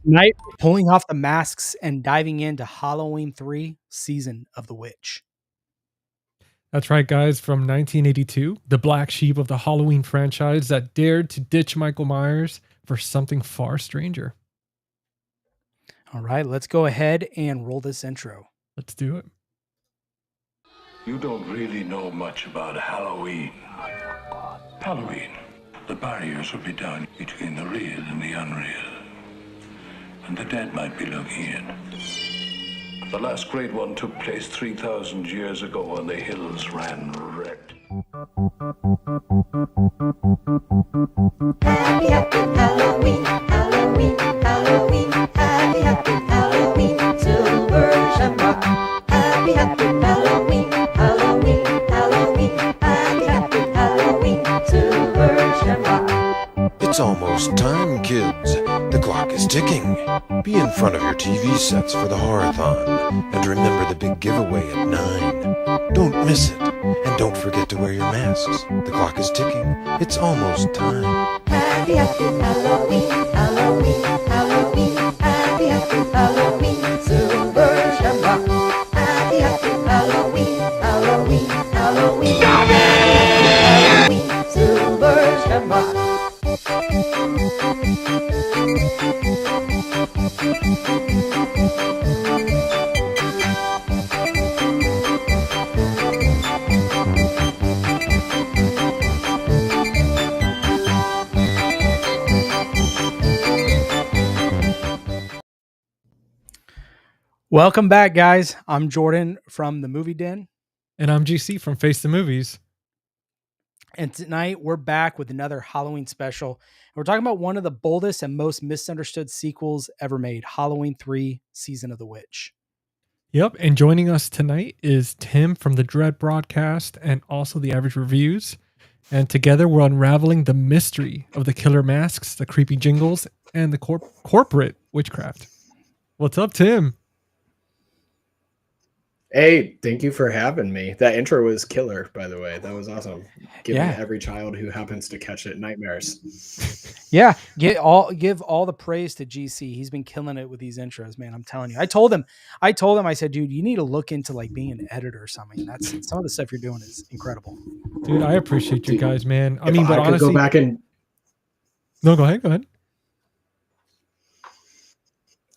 Tonight, pulling off the masks and diving into Halloween 3 Season of the Witch. That's right, guys. From 1982, the black sheep of the Halloween franchise that dared to ditch Michael Myers for something far stranger. All right, let's go ahead and roll this intro. Let's do it. You don't really know much about Halloween. Halloween, the barriers will be down between the real and the unreal. And the dead might be looking in. The last great one took place 3,000 years ago when the hills ran red. Happy, happy Halloween, Halloween, Halloween. Happy, happy Halloween, Silver Shamrock. Happy, happy Halloween, Halloween, Halloween. Happy, happy Halloween, Silver Shamrock. It's almost time, kids. The clock is ticking. Be in front of your TV sets for the Horror-thon. And remember the big giveaway at 9. Don't miss it. And don't forget to wear your masks. The clock is ticking. It's almost time. Happy, happy Halloween, Halloween, Halloween. Happy, happy Halloween, Silver Shamrock. Happy, happy Halloween, Halloween, Halloween. Halloween, Silver Shamrock. Welcome back, guys. I'm Jordan from the Movie Den. And I'm GC from Face the Movies. And tonight we're back with another Halloween special. And we're talking about one of the boldest and most misunderstood sequels ever made, Halloween 3 Season of the Witch. Yep. And joining us tonight is Tim from the Dread Broadcast and also the Average Reviews. And together we're unraveling the mystery of the killer masks, the creepy jingles, and the corporate witchcraft. What's up, Tim? Hey, thank you for having me. That intro was killer, by the way. That was awesome. Giving every child who happens to catch it nightmares. Yeah, give all the praise to GC. He's been killing it with these intros, man. I'm telling you. I told him, I said, dude, you need to look into like being an editor or something. That's some of the stuff you're doing is incredible. Dude, I appreciate you guys, man. I mean, but honestly, go back and no, go ahead.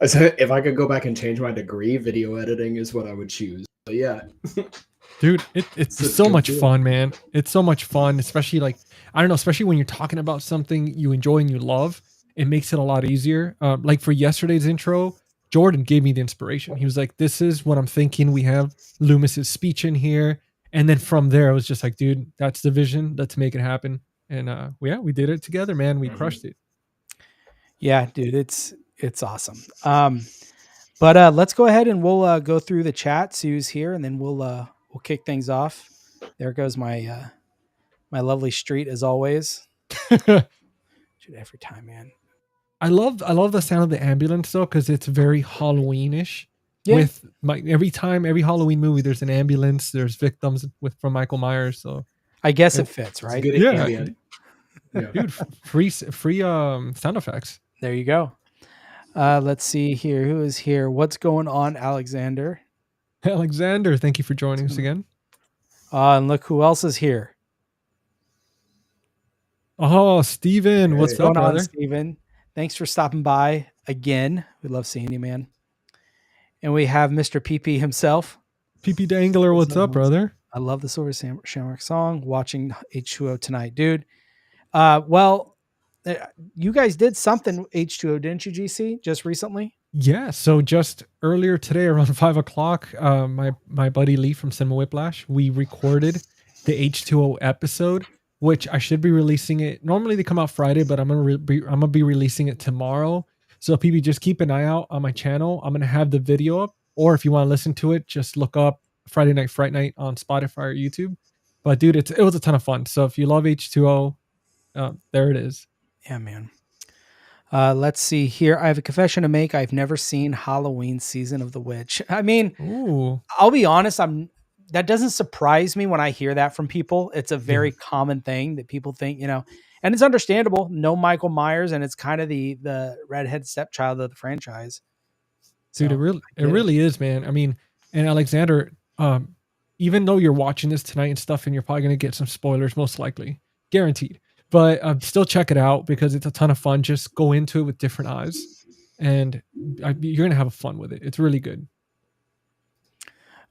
I said, if I could go back and change my degree, video editing is what I would choose. But yeah. Dude, it's so much fun, man. It's so much fun, especially like, I don't know, especially when you're talking about something you enjoy and you love, it makes it a lot easier. Like for yesterday's intro, Jordan gave me the inspiration. He was like, this is what I'm thinking. We have Loomis's speech in here. And then from there, I was just like, dude, that's the vision. Let's make it happen. And we did it together, man. We crushed it. Yeah, dude, it's awesome. But let's go ahead and we'll go through the chat. Sue's here, and then we'll kick things off. There goes my my lovely street as always. Dude, every time, man. I love the sound of the ambulance though, because it's very Halloweenish. Yeah. With every Halloween movie, there's an ambulance. There's victims from Michael Myers. So I guess it fits, right? Yeah. Dude, free sound effects. There you go. Let's see here. Who is here? What's going on, Alexander? Alexander, thank you for joining us again. And look who else is here. Oh, Steven. What's up, brother? Steven? Thanks for stopping by again. We love seeing you, man. And we have Mr. PP himself. PP Dangler, what's up, brother? I love the Silver Shamrock song. Watching H2O tonight, dude. Well, you guys did something H2O, didn't you, GC, just recently? Yeah. So just earlier today, around 5:00, my buddy Lee from Cinema Whiplash, we recorded the H2O episode, which I should be releasing it. Normally they come out Friday, but I'm gonna be releasing it tomorrow. So people just keep an eye out on my channel. I'm gonna have the video up, or if you want to listen to it, just look up Friday Night Fright Night on Spotify or YouTube. But dude, it was a ton of fun. So if you love H2O, there it is. Yeah, man. Let's see here. I have a confession to make. I've never seen Halloween Season of the Witch. I mean, ooh. I'll be honest. That doesn't surprise me when I hear that from people. It's a very common thing that people think, and it's understandable. No Michael Myers, and it's kind of the redhead stepchild of the franchise. Dude, it really is, man. I mean, and Alexander, even though you're watching this tonight and stuff, and you're probably gonna get some spoilers, most likely, guaranteed. But still check it out because it's a ton of fun. Just go into it with different eyes, and you're gonna have fun with it. It's really good.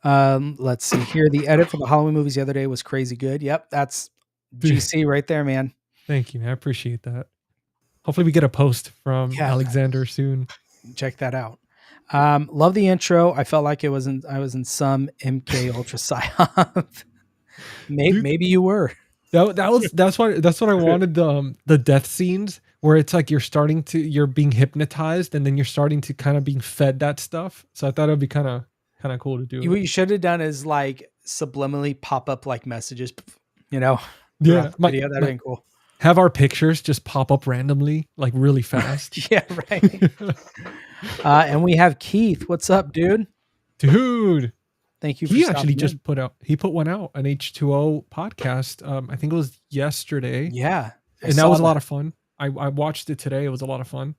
Let's see here. The edit for the Halloween movies the other day was crazy good. Yep, that's GC right there, man. Thank you, man. I appreciate that. Hopefully we get a post from Alexander soon. Check that out. Love the intro. I felt like I was in some MK Ultra psyop. maybe you were. That's what I wanted. The death scenes where it's like you're being hypnotized and then you're starting to kind of being fed that stuff. So I thought it'd be kind of cool to do. What you should have done is like subliminally pop up like messages, Yeah, video. That'd been cool. Have our pictures just pop up randomly, like really fast. Yeah, right. And we have Keith. What's up, dude? Dude, thank you. He actually just put one out, an H2O podcast. I think it was yesterday. Yeah, and that was a lot of fun. I watched it today. It was a lot of fun.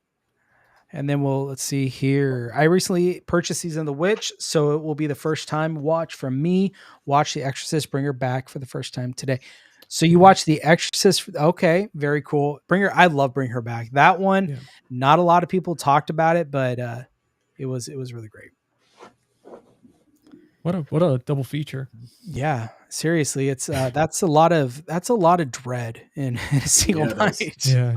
And then let's see here. I recently purchased Season of the Witch, so it will be the first time watch from me. Watch The Exorcist, Bring Her Back for the first time today. So you watch The Exorcist. Okay, very cool. I love Bring Her Back. That one, not a lot of people talked about it, but it was really great. What a double feature. Yeah, seriously, it's that's a lot of dread in a single night. Yeah.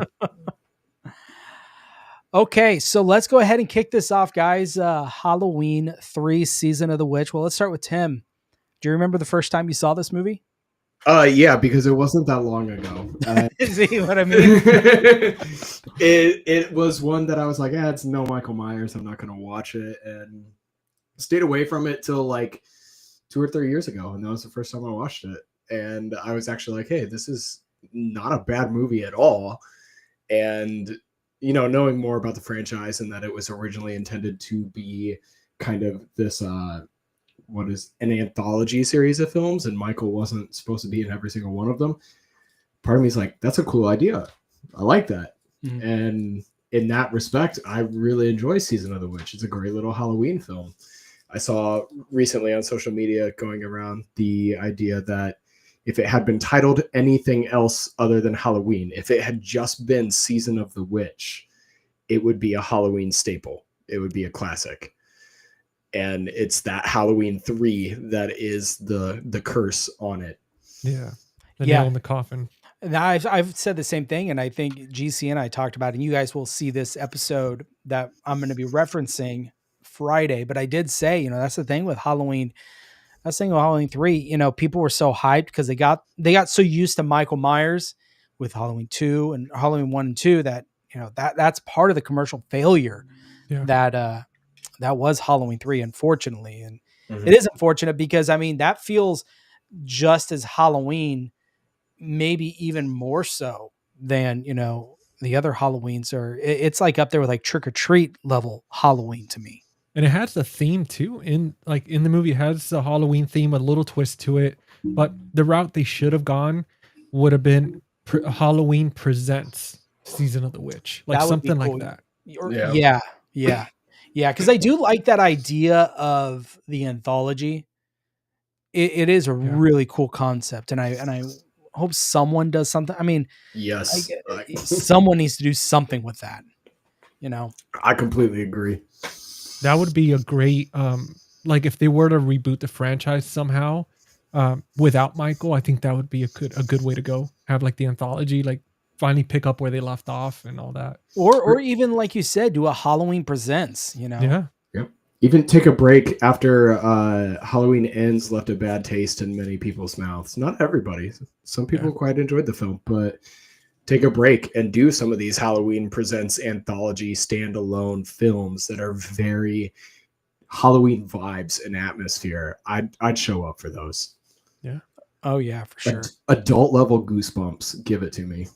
Okay, so let's go ahead and kick this off, guys. Halloween 3 Season of the Witch. Well, let's start with Tim. Do you remember the first time you saw this movie? Yeah, because it wasn't that long ago. See what I mean? It was one that I was like, it's no Michael Myers. I'm not going to watch it, and stayed away from it till like 2 or 3 years ago, and that was the first time I watched it. And I was actually like, hey, this is not a bad movie at all. And knowing more about the franchise and that it was originally intended to be kind of this what is an anthology series of films, and Michael wasn't supposed to be in every single one of them. Part of me is like, that's a cool idea. I like that. Mm-hmm. And in that respect, I really enjoy Season of the Witch. It's a great little Halloween film. I saw recently on social media going around the idea that if it had been titled anything else other than Halloween, if it had just been Season of the Witch, it would be a Halloween staple. It would be a classic. And it's that Halloween 3 that is the curse on it. Yeah. The nail in the coffin. Now, I've said the same thing, and I think GC and I talked about it, and you guys will see this episode that I'm going to be referencing Friday. But I did say, that's the thing with Halloween. That's the thing with Halloween 3. People were so hyped because they got so used to Michael Myers with Halloween 2 and Halloween 1 and 2 that that's part of the commercial failure that was Halloween 3, unfortunately. And it is unfortunate because that feels just as Halloween, maybe even more so than the other Halloweens are. It's like up there with like Trick or Treat level Halloween to me. And it has the theme too. In the movie, it has the Halloween theme, a little twist to it. But the route they should have gone would have been Halloween Presents Season of the Witch, like something cool. Like that. Yeah. Because I do like that idea of the anthology. It is a really cool concept, and I hope someone does something. Yes, someone needs to do something with that. I completely agree. That would be a great, like if they were to reboot the franchise somehow, without Michael, I think that would be a good way to go. Have like the anthology, like finally pick up where they left off and all that. Or even like you said, do a Halloween Presents, Yeah. Yep. Even take a break after Halloween Ends left a bad taste in many people's mouths. Not everybody. Some people quite enjoyed the film, but take a break and do some of these Halloween Presents anthology standalone films that are very Halloween vibes and atmosphere. I'd show up for those. Yeah. Oh yeah, for sure. Adult level goosebumps. Give it to me.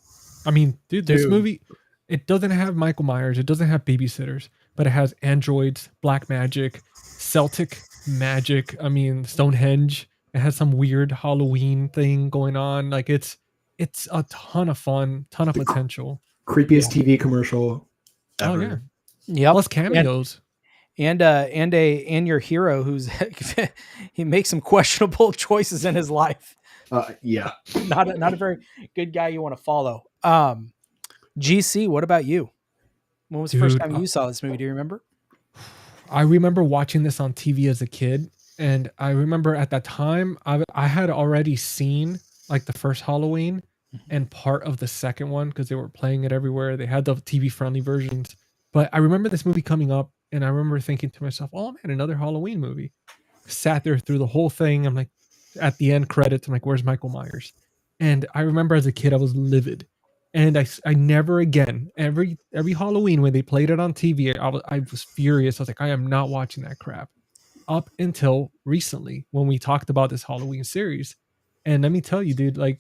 Dude, this movie, it doesn't have Michael Myers. It doesn't have babysitters, but it has androids, black magic, Celtic magic. Stonehenge. It has some weird Halloween thing going on. Like it's it's a ton of fun, ton of potential. Creepiest TV commercial ever. Oh yeah. Yep. Plus cameos. And your hero who's he makes some questionable choices in his life. Yeah. Not a very good guy you want to follow. GC, what about you? When was the first Dude, time you saw this movie? Do you remember? I remember watching this on TV as a kid, and I remember at that time I had already seen like the first Halloween and part of the second one because they were playing it everywhere. They had the TV friendly versions, but I remember this movie coming up, and I remember thinking to myself, "Oh man, another Halloween movie." Sat there through the whole thing. I'm like, at the end credits, I'm like, "Where's Michael Myers?" And I remember as a kid, I was livid. And I never again, every Halloween when they played it on TV, I was furious. I was like, I am not watching that crap. Up until recently when we talked about this Halloween series. And let me tell you, dude, like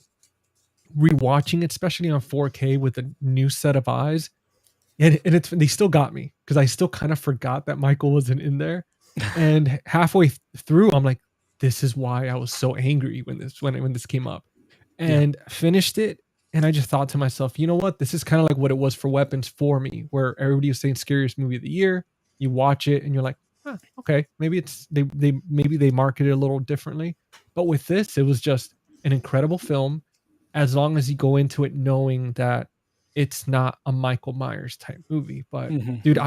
rewatching it, especially on 4K with a new set of eyes, and they still got me because I still kind of forgot that Michael wasn't in there. And halfway through, I'm like, this is why I was so angry when this came up. And finished it. And I just thought to myself, you know what? This is kind of like what it was for Weapons for me, where everybody was saying scariest movie of the year. You watch it and you're like, huh, okay, maybe they market it a little differently. But with this, it was just an incredible film, as long as you go into it knowing that it's not a Michael Myers type movie. But dude,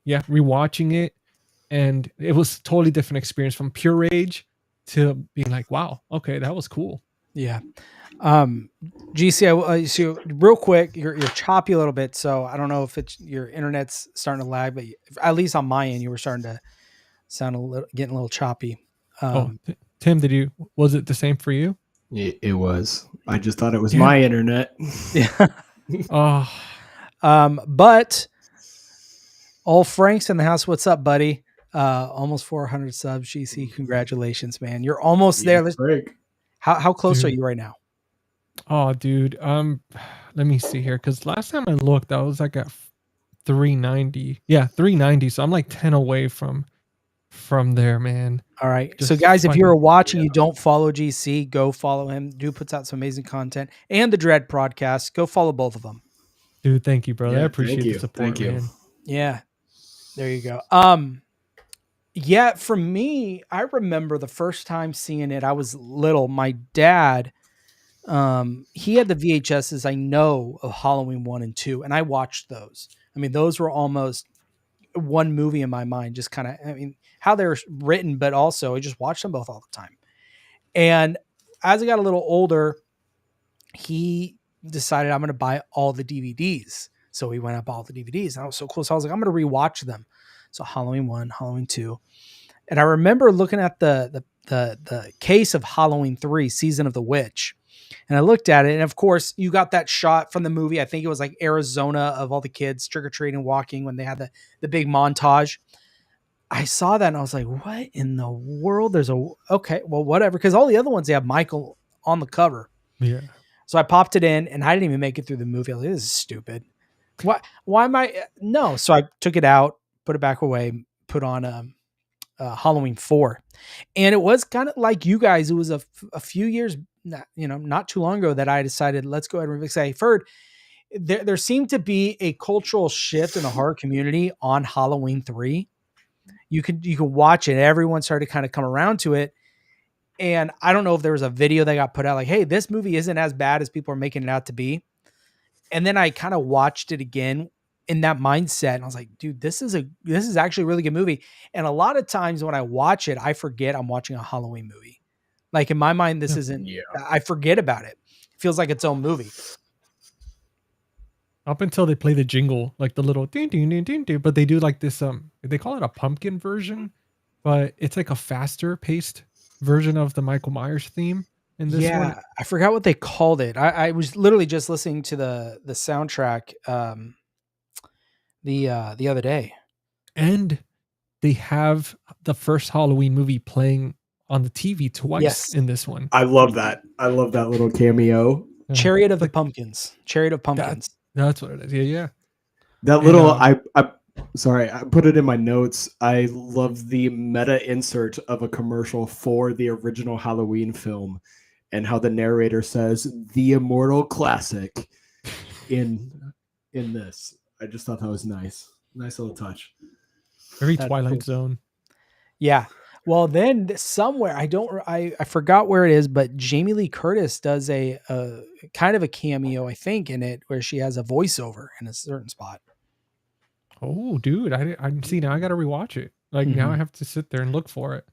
rewatching it, and it was a totally different experience from pure rage to being like, wow, okay, that was cool. Yeah. GC, so real quick, you're choppy a little bit, so I don't know if it's your internet's starting to lag, but at least on my end, you were starting to sound getting a little choppy. Tim, was it the same for you? It was. I just thought it was my internet. Yeah. But all Frank's in the house. What's up, buddy? Almost 400 subs. GC, congratulations, man. You're almost there. Frank. How close are you right now? Oh, dude. Let me see here, because last time I looked, I was like at 390. Yeah, 390. So I'm like 10 away from there, man. All right. Just so guys, if you're watching, you don't follow GC, go follow him. Dude puts out some amazing content, and the Dread podcast. Go follow both of them. Dude, thank you, brother. Yeah, I appreciate the support. Thank you. Man. Yeah. There you go. Yeah, for me, I remember the first time seeing it, I was little. My dad, he had the VHSs, I know, of Halloween 1 and 2, and I watched those. I mean, those were almost one movie in my mind, just kind of, I mean, how they're written, but also I just watched them both all the time. And as I got a little older, he decided I'm going to buy all the DVDs. So he went up all the DVDs, and I was so cool. So I was like, I'm going to rewatch them. So Halloween 1, Halloween 2. And I remember looking at the case of Halloween 3, Season of the Witch. And I looked at it, and of course, you got that shot from the movie. I think it was like Arizona, of all the kids trick-or-treating, walking, when they had the big montage. I saw that, and I was like, what in the world? Okay, well, whatever. Because all the other ones, they have Michael on the cover. Yeah. So I popped it in, and I didn't even make it through the movie. I was like, this is stupid. Why am I? No. So I took it out, put it back away, put on Halloween 4. And it was kind of like you guys. It was a few years, not too long ago, that I decided, let's go ahead and remix. I've heard there seemed to be a cultural shift in the horror community on Halloween 3. You can watch it. Everyone started to kind of come around to it. And I don't know if there was a video that got put out like, hey, this movie isn't as bad as people are making it out to be. And then I kind of watched it again in that mindset, and I was like, dude, this is actually a really good movie. And a lot of times when I watch it, I forget I'm watching a Halloween movie. Like in my mind, this isn't, I forget about it. It feels like its own movie. Up until they play the jingle, like the little ding ding ding ding ding, but they do like this, they call it a pumpkin version, but it's like a faster paced version of the Michael Myers theme. In this one. I forgot what they called it. I was literally just listening to the soundtrack the other day. And they have the first Halloween movie playing on the TV twice in this one. I love that. I love that little cameo. Chariot of the Pumpkins. Chariot of Pumpkins. That's what it is. Yeah. That little, I put it in my notes. I love the meta insert of a commercial for the original Halloween film. and how the narrator says the immortal classic in this. I just thought that was nice. Nice little touch. Very That's Twilight cool. Zone. Yeah. Well, then somewhere I forgot where it is, but Jamie Lee Curtis does a kind of a cameo, I think, in it where she has a voiceover in a certain spot. Oh, dude, I didn't see. Now I got to rewatch it. Like now I have to sit there and look for it.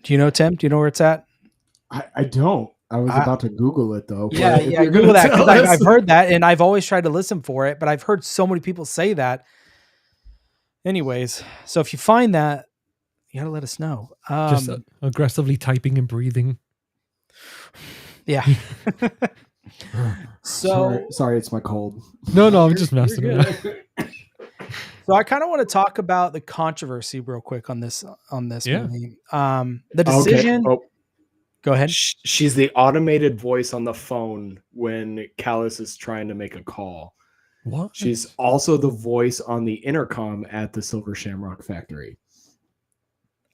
Do you know, Tim? Do you know where it's at? I don't. I was about to Google it though. Yeah, but if yeah. you're Google gonna that because tell us- I've heard that and I've always tried to listen for it, but I've heard so many people say that. Anyways, so if you find that, you gotta let us know. Just aggressively typing and breathing. Yeah. So sorry, it's my cold. No, I'm just messing with it. So I kind of want to talk about the controversy real quick on this Yeah. movie. The decision. Okay. Oh, go ahead. she's the automated voice on the phone when Callus is trying to make a call. What? She's also the voice on the intercom at the Silver Shamrock factory.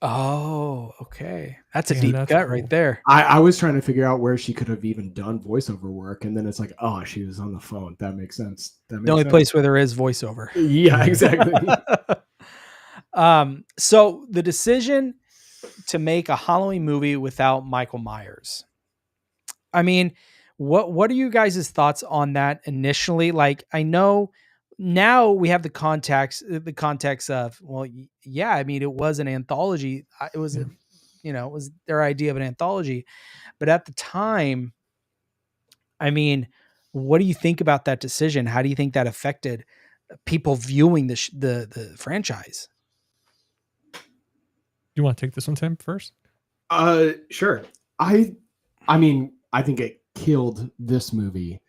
Oh, okay. That's a Yeah, deep that's cut cool. right there. I was trying to figure out where she could have even done voiceover work, and then it's like, oh, she was on the phone. That makes sense. The only place where there is voiceover. Yeah, exactly. So the decision to make a Halloween movie without Michael Myers. I mean, what are you guys' thoughts on that initially? Like, I know now we have the context of, well, yeah, I mean, it was an anthology. It was, it was their idea of an anthology, but at the time, I mean, what do you think about that decision? How do you think that affected people viewing the franchise? You want to take this one, Tim, first? Sure. I mean, I think it killed this movie.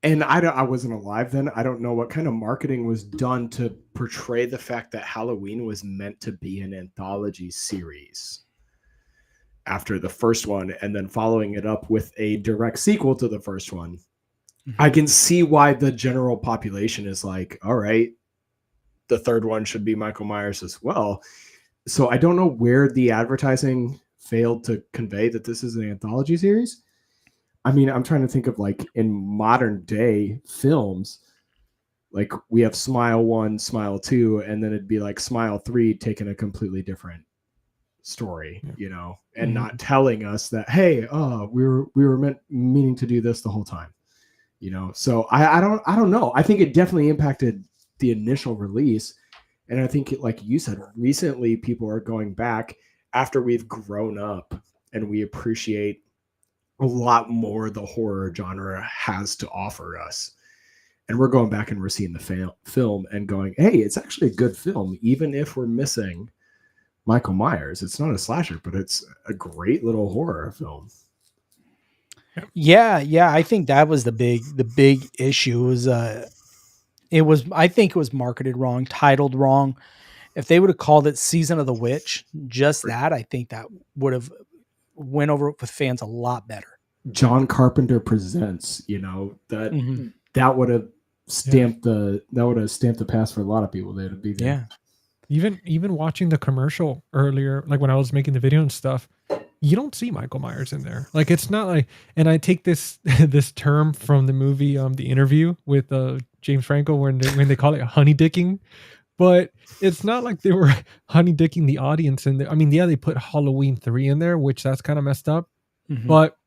And I wasn't alive then. I don't know what kind of marketing was done to portray the fact that Halloween was meant to be an anthology series after the first one, and then following it up with a direct sequel to the first one. Mm-hmm. I can see why the general population is like, all right, the third one should be Michael Myers as well. So I don't know where the advertising failed to convey that this is an anthology series. I mean, I'm trying to think of like in modern day films, like we have Smile 1, Smile 2, and then it'd be like Smile 3 taking a completely different story, and not telling us that, hey, we were meaning to do this the whole time, So I don't know. I think it definitely impacted the initial release. And I think, like you said, recently people are going back after we've grown up and we appreciate a lot more the horror genre has to offer us. And we're going back and we're seeing the film and going, hey, it's actually a good film, even if we're missing Michael Myers. It's not a slasher, but it's a great little horror film. Yeah. I think that was the big issue was I think it was marketed wrong, titled wrong. If they would have called it Season of the Witch, just that, I think that would have went over with fans a lot better. John Carpenter Presents, that would have stamped the pass for a lot of people. They'd be there. Yeah. Even watching the commercial earlier, like when I was making the video and stuff, you don't see Michael Myers in there. Like it's not like, and I take this this term from the movie The Interview with James Franco when they call it honey dicking, but it's not like they were honey dicking the audience in there. I mean, yeah, they put Halloween 3 in there, which that's kind of messed up. Mm-hmm. But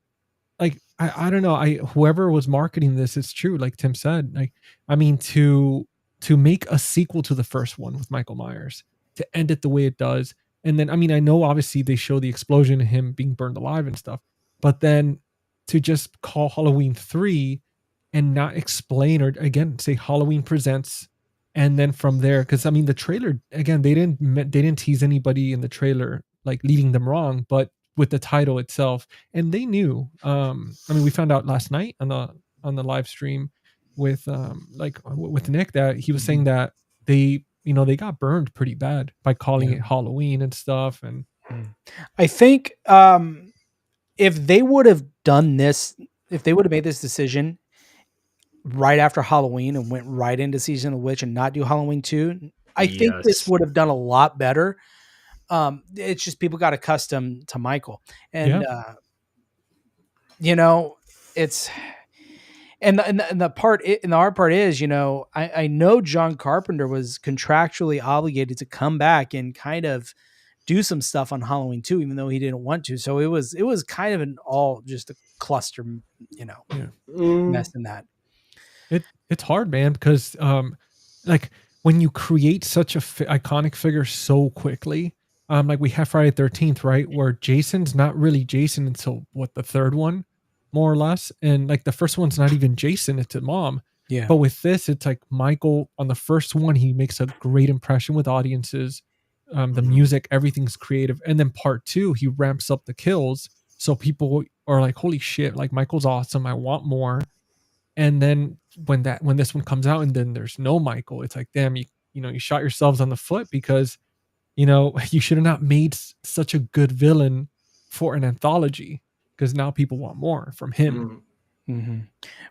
like I don't know, whoever was marketing this, it's true, like Tim said. Like, I mean, to make a sequel to the first one with Michael Myers, to end it the way it does. And then, I mean, I know obviously they show the explosion of him being burned alive and stuff, but then to just call Halloween 3 and not explain, or again, say Halloween Presents. And then from there, because I mean, the trailer, again, they didn't tease anybody in the trailer, like leading them wrong, but with the title itself, and they knew, I mean, we found out last night on the live stream with Nick that he was saying that they got burned pretty bad by calling it Halloween and stuff. And I think if they would have done this, if they would have made this decision right after Halloween and went right into Season of the Witch and not do Halloween 2, I think this would have done a lot better. It's just people got accustomed to Michael, and Yeah. you know, it's and the part and the hard part is, I know John Carpenter was contractually obligated to come back and kind of do some stuff on Halloween 2, even though he didn't want to. So it was kind of an all just a cluster, Yeah. mess in that. It's hard, man, because like when you create such a iconic figure so quickly, like we have Friday 13th, right, where Jason's not really Jason until what, the third one, more or less, and like the first one's not even Jason, it's a mom. Yeah. But with this, it's like Michael on the first one, he makes a great impression with audiences. The music, everything's creative, and then part 2, he ramps up the kills, so people are like, "Holy shit! Like Michael's awesome. I want more." And then when this one comes out, and then there's no Michael, it's like, damn, you shot yourselves on the foot, because you should have not made such a good villain for an anthology, because now people want more from him. Mm-hmm.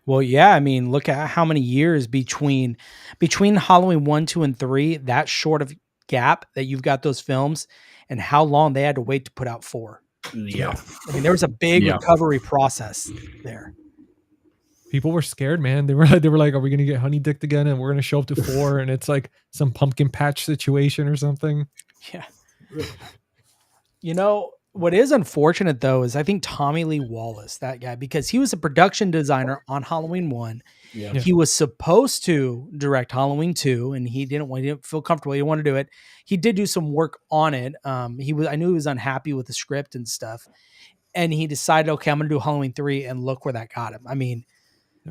Well, yeah, I mean, look at how many years between Halloween 1, 2, and 3, that short of gap that you've got those films, and how long they had to wait to put out 4. Yeah. I mean, there was a big recovery process there. People were scared, man. They were like, are we going to get honey dicked again? And we're going to show up to 4, and it's like some pumpkin patch situation or something. Yeah. What is unfortunate though is I think Tommy Lee Wallace, that guy, because he was a production designer on Halloween 1. Yeah. He was supposed to direct Halloween 2, and he didn't feel comfortable. He didn't want to do it. He did do some work on it. I knew he was unhappy with the script and stuff. And he decided, okay, I'm going to do Halloween 3, and look where that got him. I mean,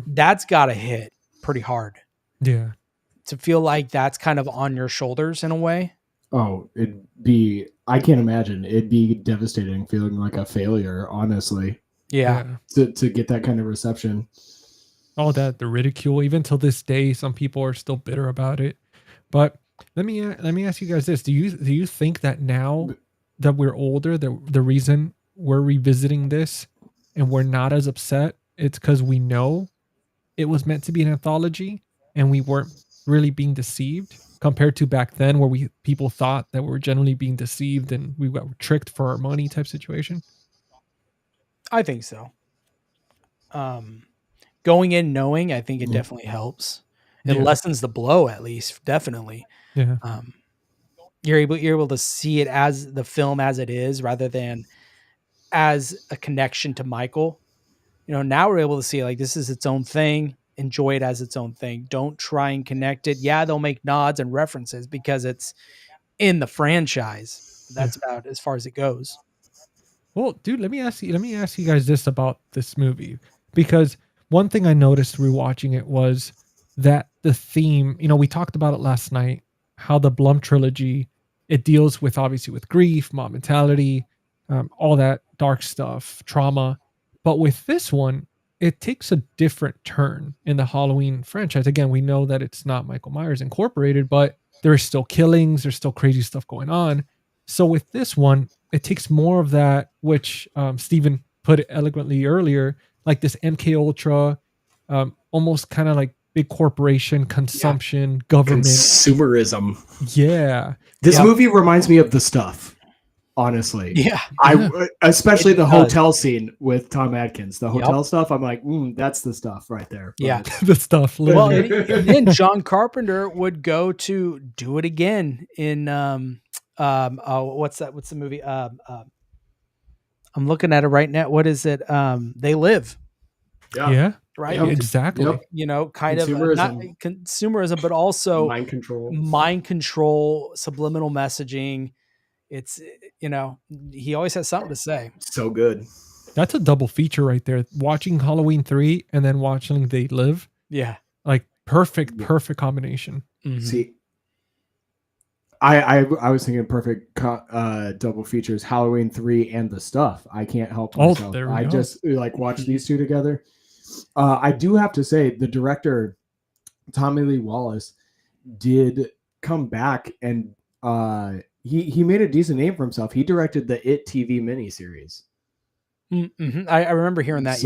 that's got to hit pretty hard. Yeah. To feel like that's kind of on your shoulders in a way. Oh, I can't imagine. It'd be devastating, feeling like a failure, honestly. Yeah. To get that kind of reception. All that, the ridicule, even till this day, some people are still bitter about it. But let me ask you guys this: Do you think that now that we're older, the reason we're revisiting this and we're not as upset, it's because we know it was meant to be an anthology and we weren't really being deceived, compared to back then where people thought that we were generally being deceived and we got tricked for our money type situation? I think so. Going in knowing, I think it definitely helps. It lessens the blow, at least, definitely. Yeah. You're able to see it as the film as it is, rather than as a connection to Michael. Now we're able to see like this is its own thing. Enjoy it as its own thing. Don't try and connect it. Yeah, they'll make nods and references because it's in the franchise. That's about as far as it goes. Well, dude, let me ask you guys this about this movie, because one thing I noticed rewatching it was that the theme, we talked about it last night, how the Blum trilogy, it deals with obviously with grief, mob mentality, all that dark stuff, trauma. But with this one, it takes a different turn in the Halloween franchise. Again, we know that it's not Michael Myers Incorporated, but there are still killings, there's still crazy stuff going on. So with this one, it takes more of that, which Steven put it eloquently earlier, like this MK Ultra, almost kind of like big corporation, consumption, government. Consumerism. Yeah. This movie reminds me of The Stuff. Honestly, especially the hotel scene with Tom Atkins, the hotel stuff. I'm like, that's the stuff right there. Yeah, the stuff. Well, and then John Carpenter would go to do it again in what's that? What's the movie? I'm looking at it right now. What is it? They Live. Yeah. Right. Yep. Exactly. Kind of not consumerism, but also mind control, subliminal messaging. It's, he always has something to say. So good. That's a double feature right there. Watching Halloween 3 and then watching They Live. Yeah. Like perfect combination. Mm-hmm. See, I was thinking perfect double features, Halloween 3 and The Stuff. I can't help myself. I just watch these two together. I do have to say the director, Tommy Lee Wallace, did come back and he made a decent name for himself. He directed the It TV miniseries. Mm-hmm. I remember hearing that.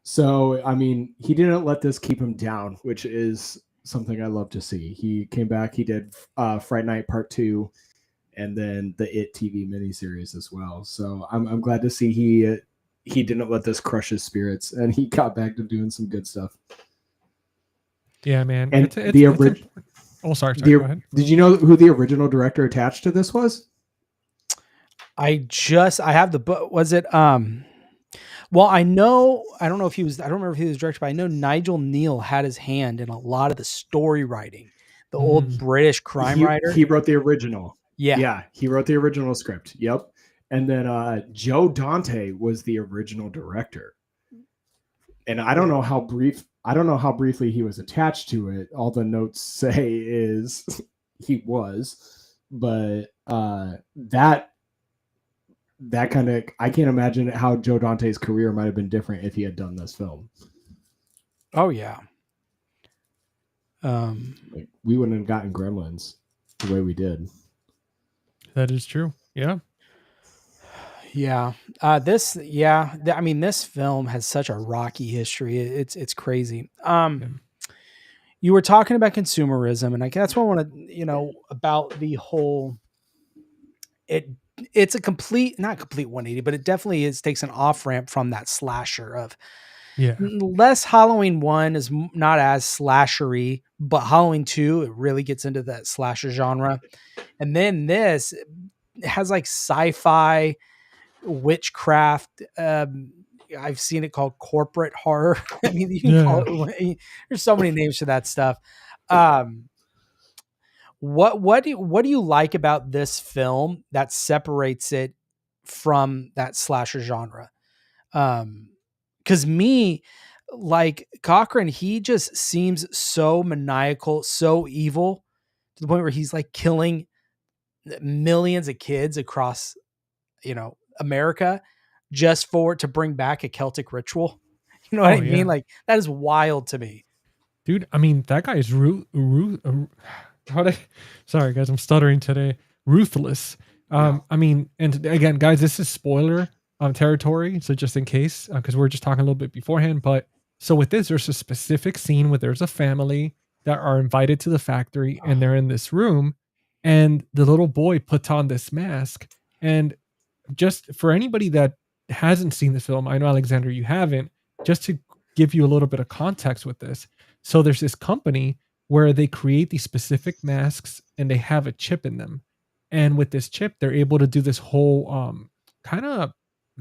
So I mean, he didn't let this keep him down, which is something I love to see. He came back. He did Fright Night Part 2, and then the It TV miniseries as well. So I'm glad to see he didn't let this crush his spirits, and he got back to doing some good stuff. Yeah, man. And It's important. Oh, sorry. Go ahead. Did you know who the original director attached to this was? I have the book. Was it well, I don't know if he was, I don't remember if he was director, but I know Nigel Neal had his hand in a lot of the story writing. The old British crime writer. He wrote the original. Yeah. Yeah, he wrote the original script. Yep. And then Joe Dante was the original director. And I don't know how briefly he was attached to it. All the notes say is he was, but that kind of, I can't imagine how Joe Dante's career might have been different if he had done this film. Oh yeah. Like, we wouldn't have gotten Gremlins the way we did. That is true. Yeah. Yeah. I mean, this film has such a rocky history. It's crazy. You were talking about consumerism, and that's what I want to, about the whole, it's a not complete 180, but it definitely takes an off ramp from that slasher of, less Halloween 1 is not as slashery, but Halloween 2, it really gets into that slasher genre. And then this has like sci-fi, witchcraft. I've seen it called corporate horror. I mean, you can call it, there's so many names for that stuff. What do you like about this film that separates it from that slasher genre? Because me, like Cochran, he just seems so maniacal, so evil, to the point where he's like killing millions of kids across, America, just to bring back a Celtic rutile. You know what I mean? Like, that is wild to me. Dude, I mean, that guy is sorry guys, I'm stuttering today. Ruthless. I mean, and again, guys, this is spoiler territory, so just in case, because we're just talking a little bit beforehand. But so with this, there's a specific scene where there's a family that are invited to the factory, and they're in this room, and the little boy puts on this mask. And just for anybody that hasn't seen this film, I know Alexander, you haven't, just to give you a little bit of context with this. So there's this company where they create these specific masks, and they have a chip in them. And with this chip, they're able to do this whole kind of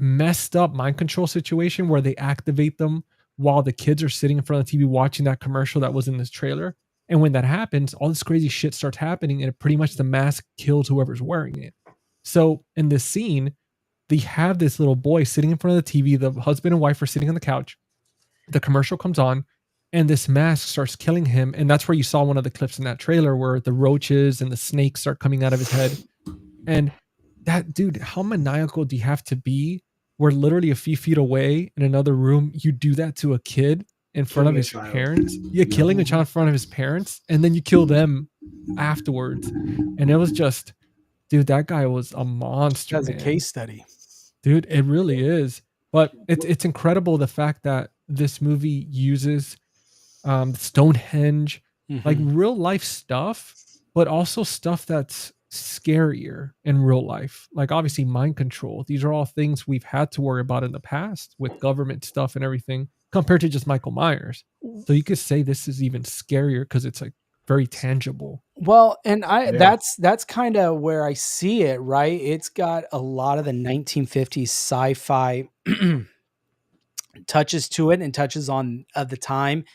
messed up mind control situation where they activate them while the kids are sitting in front of the TV watching that commercial that was in this trailer. And when that happens, all this crazy shit starts happening, and pretty much the mask kills whoever's wearing it. So in this scene, they have this little boy sitting in front of the TV. The husband and wife are sitting on the couch. The commercial comes on, and this mask starts killing him. And that's where you saw one of the clips in that trailer where the roaches and the snakes start coming out of his head. And that, dude, how maniacal do you have to be where literally a few feet away in another room, you do that to a kid in front of his parents? You're killing a child in front of his parents, and then you kill them afterwards. And it was just, dude, that guy was a monster. That's a case study. Dude, it really is. But it's incredible the fact that this movie uses Stonehenge, like real life stuff, but also stuff that's scarier in real life. Like obviously mind control. These are all things we've had to worry about in the past with government stuff and everything compared to just Michael Myers. So you could say this is even scarier because it's like very tangible. Well, and that's kind of where I see it, right? It's got a lot of the 1950s sci-fi touches to it and touches on of the time.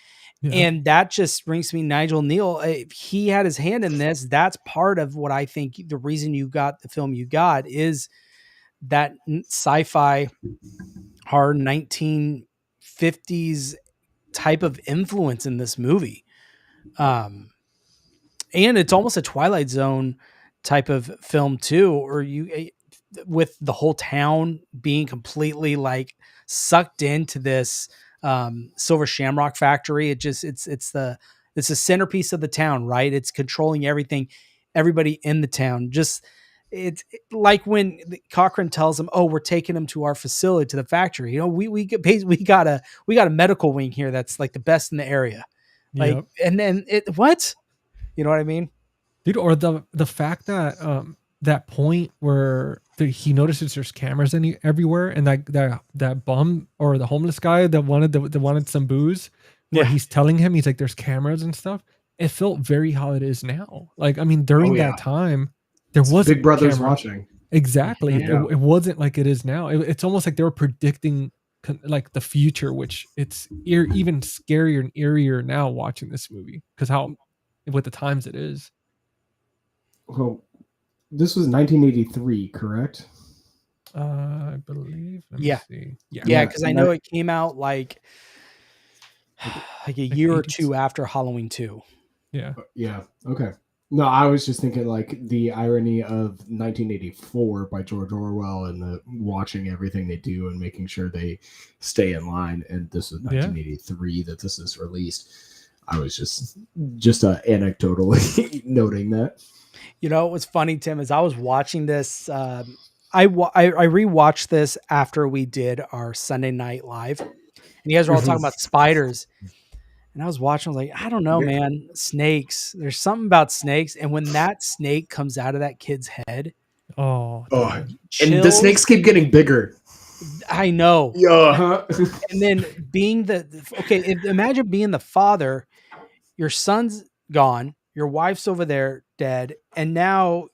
And that just brings me Nigel Neal. He had his hand in this. That's part of what I think the reason you got the film you got is that sci-fi horror 1950s type of influence in this movie. And it's almost a Twilight Zone type of film too, or with the whole town being completely like sucked into this Silver Shamrock factory. It's the centerpiece of the town, right? It's controlling everything, everybody in the town. Just it's like when Cochran tells them, "Oh, we're taking them to our facility, to the factory." We got a medical wing here that's like the best in the area. Like, and then what? You know what I mean? Dude, or the fact that that point where he notices there's cameras everywhere, and that bum or the homeless guy that wanted some booze, where he's telling him, he's like, there's cameras and stuff. It felt very how it is now. Like, I mean, during that time, there was Big Brother's watching. Exactly. Yeah. It wasn't like it is now. It's almost like they were predicting like the future, which it's even scarier and eerier now watching this movie because how with the times it is. Well, this was 1983, correct? I believe. Let me see. Yeah, because I know it came out like a year or two after Halloween 2. Yeah. Okay. No, I was just thinking like the irony of 1984 by George Orwell and the watching everything they do and making sure they stay in line. And this was 1983 that this is released. I was just anecdotally noting that. You know, what's funny, Tim, is I was watching this. I rewatched this after we did our Sunday Night Live, and you guys were all talking about spiders. And I was watching, I was like, I don't know, man, snakes. There's something about snakes. And when that snake comes out of that kid's head, and the snakes keep getting bigger. I know. Yeah. And then imagine being the father, your son's gone, your wife's over there dead, and now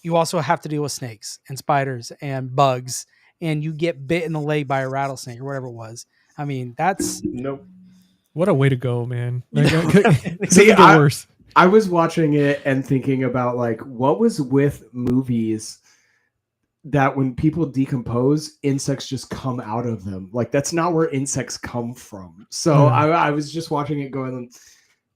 you also have to deal with snakes and spiders and bugs, and you get bit in the leg by a rattlesnake or whatever it was. I mean, that's nope. What a way to go, man. Like, See, I was watching it and thinking about like what was with movies that when people decompose, insects just come out of them. Like that's not where insects come from. So I was just watching it going,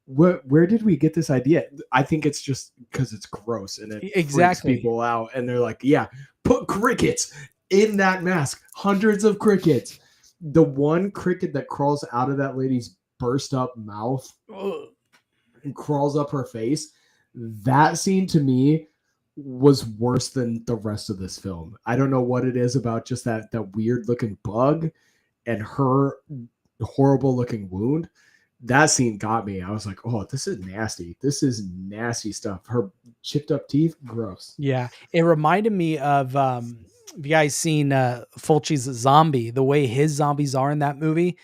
where did we get this idea? I think it's just because it's gross and it freaks people out. And they're like, yeah, put crickets in that mask. Hundreds of crickets. The one cricket that crawls out of that lady's burst up mouth and crawls up her face. That scene to me was worse than the rest of this film. I don't know what it is about just that weird looking bug and her horrible looking wound. That scene got me. I was like, oh, this is nasty. This is nasty stuff. Her chipped up teeth, gross. Yeah. It reminded me of have you guys seen Fulci's Zombie, the way his zombies are in that movie?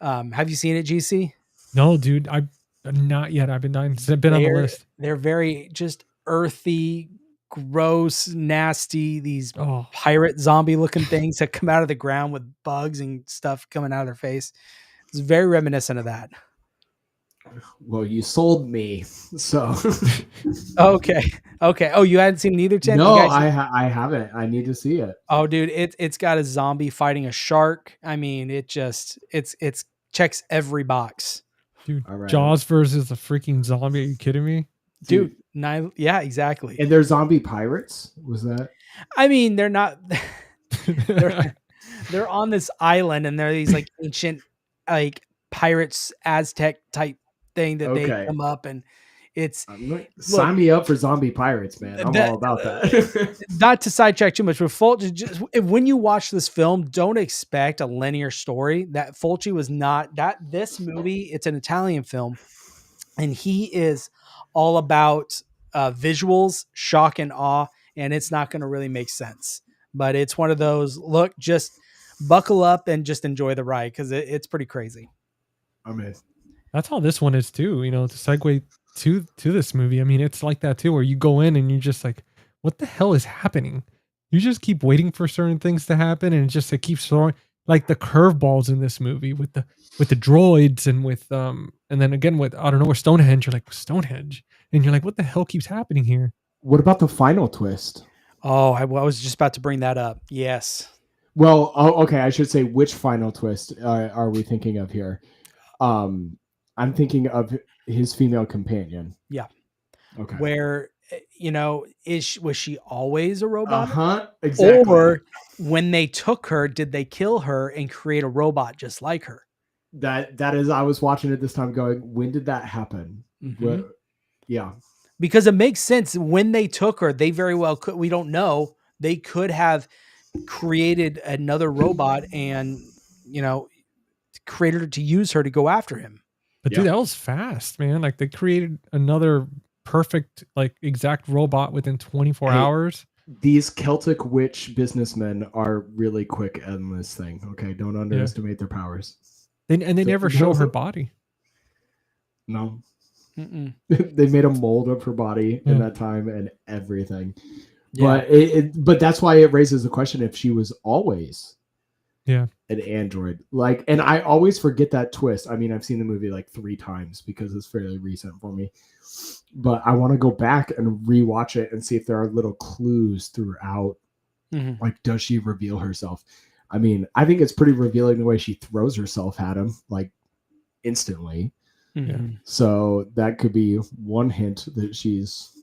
Have you seen it, GC? No, dude. I've not yet. I've been on the list. They're very just earthy, gross, nasty. These pirate zombie looking things that come out of the ground with bugs and stuff coming out of their face. It's very reminiscent of that. Well, you sold me. So okay. Oh, you hadn't seen it either, Tim? No, I haven't. I need to see it. Oh, dude, it's got a zombie fighting a shark. I mean, it checks every box. Dude, right. Jaws versus a freaking zombie. Are you kidding me? Dude, yeah, exactly. And they're zombie pirates? Was that? I mean, they're not. they're on this island, and they're these like ancient, like pirates, Aztec type thing that they come up, and it's sign me up for zombie pirates, man. I'm all about that. Not to sidetrack too much, but Fulci, when you watch this film, don't expect a linear story. That Fulci was not that. This movie, it's an Italian film, and he is all about visuals, shock and awe, and it's not going to really make sense. But it's one of those, look, just buckle up and just enjoy the ride because it's pretty crazy. I'm in. That's how this one is too. You know, to segue to this movie. I mean, it's like that too, where you go in and you're just like, what the hell is happening? You just keep waiting for certain things to happen, and it keeps throwing like the curveballs in this movie with the droids and with and then again with I don't know where Stonehenge. You're like Stonehenge, and you're like, what the hell keeps happening here? What about the final twist? Oh, I was just about to bring that up. Yes. Well, okay. I should say, which final twist are we thinking of here? I'm thinking of his female companion. Yeah. Okay. Where, you know, was she always a robot? Uh-huh. Exactly. Or when they took her, did they kill her and create a robot just like her? That is, I was watching it this time going, when did that happen? Mm-hmm. Yeah. Because it makes sense. When they took her, they very well could, we don't know, they could have created another robot and, you know, created her to use her to go after him. But dude, that was fast, man. Like they created another perfect, like exact robot within 24 Hey, hours. These Celtic witch businessmen are really quick on this thing. Okay, don't underestimate their powers. They never show her those- body. No, Mm-mm. they made a mold of her body Yeah. in that time and everything. Yeah. But that's why it raises the question if she was always Yeah. an android. Like, and I always forget that twist. I mean, I've seen the movie like 3 times because it's fairly recent for me. But I want to go back and rewatch it and see if there are little clues throughout. Mhm. Like, does she reveal herself? I mean, I think it's pretty revealing the way she throws herself at him, like instantly. Mhm. So that could be one hint that she's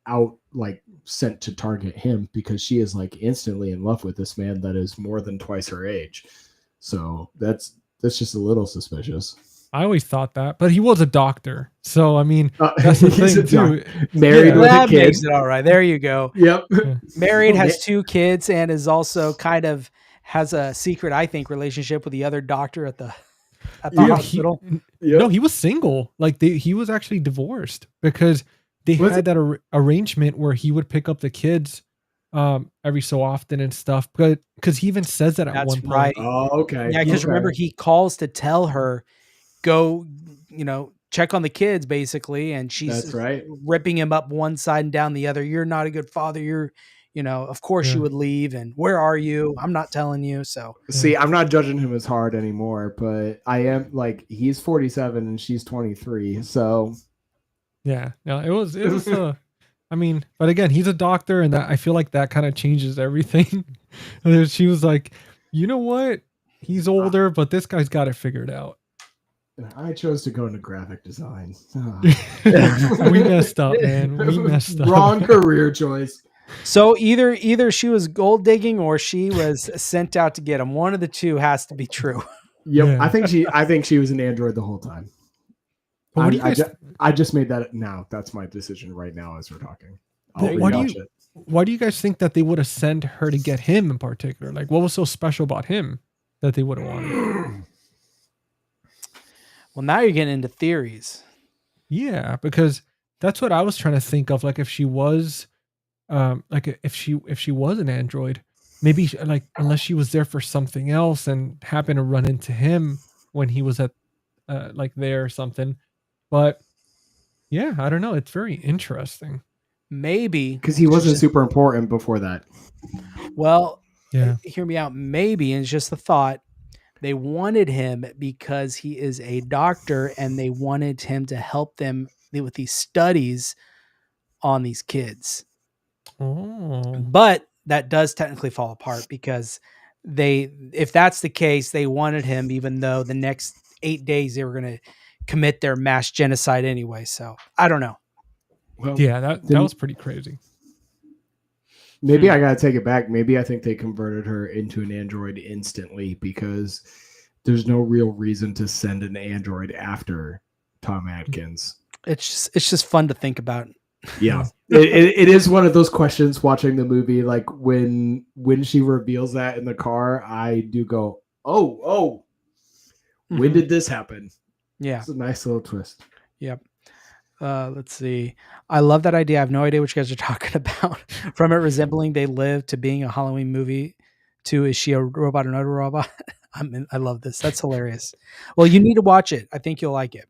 out, like sent to target him, because she is like instantly in love with this man that is more than twice her age. So that's just a little suspicious. I always thought that, but he was a doctor. So, I mean, that's the He's thing a too. married Yeah. with a That kid. makes it all right. There you go. Yep. Married, Well, has 2 kids, and is also kind of has a secret, I think, relationship with the other doctor at the Yeah, hospital. Yep. No, he was single. Like he was actually divorced because they Was had that arrangement where he would pick up the kids every so often and stuff. But because he even says that at That's one point. right. Oh, okay. Yeah, because Okay. remember, he calls to tell her, go, check on the kids, basically, and she's That's right. ripping him up one side and down the other. You're not a good father. You're, of course you Yeah. would leave. And where are you? I'm not telling you. So See, I'm not judging him as hard anymore, but I am, like, he's 47 and she's 23. So Yeah, no, it was I mean, but again, he's a doctor, and that I feel like that kind of changes everything. And then she was like, you know what? He's older, but this guy's got it figured out. I chose to go into graphic design. We messed up, man. We messed up. Wrong career choice. So either she was gold digging or she was sent out to get him. One of the two has to be true. Yep. Yeah. I think she was an android the whole time. But what do you guys? I just made that now. That's my decision right now as we're talking. I'll Why do rewatch you- it. Why do you guys think that they would have sent her to get him in particular? Like, what was so special about him that they would have wanted? Well, now you're getting into theories. Yeah, because that's what I was trying to think of. Like, if she was, if she was an android, maybe like unless she was there for something else and happened to run into him when he was at, like there or something. But yeah, I don't know. It's very interesting. Maybe Because he wasn't super important before that. Well, Yeah. hear me out. Maybe, and it's just the thought, they wanted him because he is a doctor and they wanted him to help them with these studies on these kids. Oh, But that does technically fall apart because if that's the case, they wanted him even though the next 8 days they were going to commit their mass genocide anyway. So I don't know. Well, yeah. That was pretty crazy. maybe I gotta take it back. Maybe I think they converted her into an android instantly because there's no real reason to send an android after Tom Atkins. It's just fun to think about. Yeah, it is one of those questions watching the movie. Like when she reveals that in the car, I do go, oh, when Mhm. did this happen? Yeah. It's a nice little twist. Yep. Let's see. I love that idea. I have no idea what you guys are talking about. From it resembling They Live to being a Halloween movie to Is She a Robot or Not a Robot? I love this. That's hilarious. Well, you need to watch it. I think you'll like it.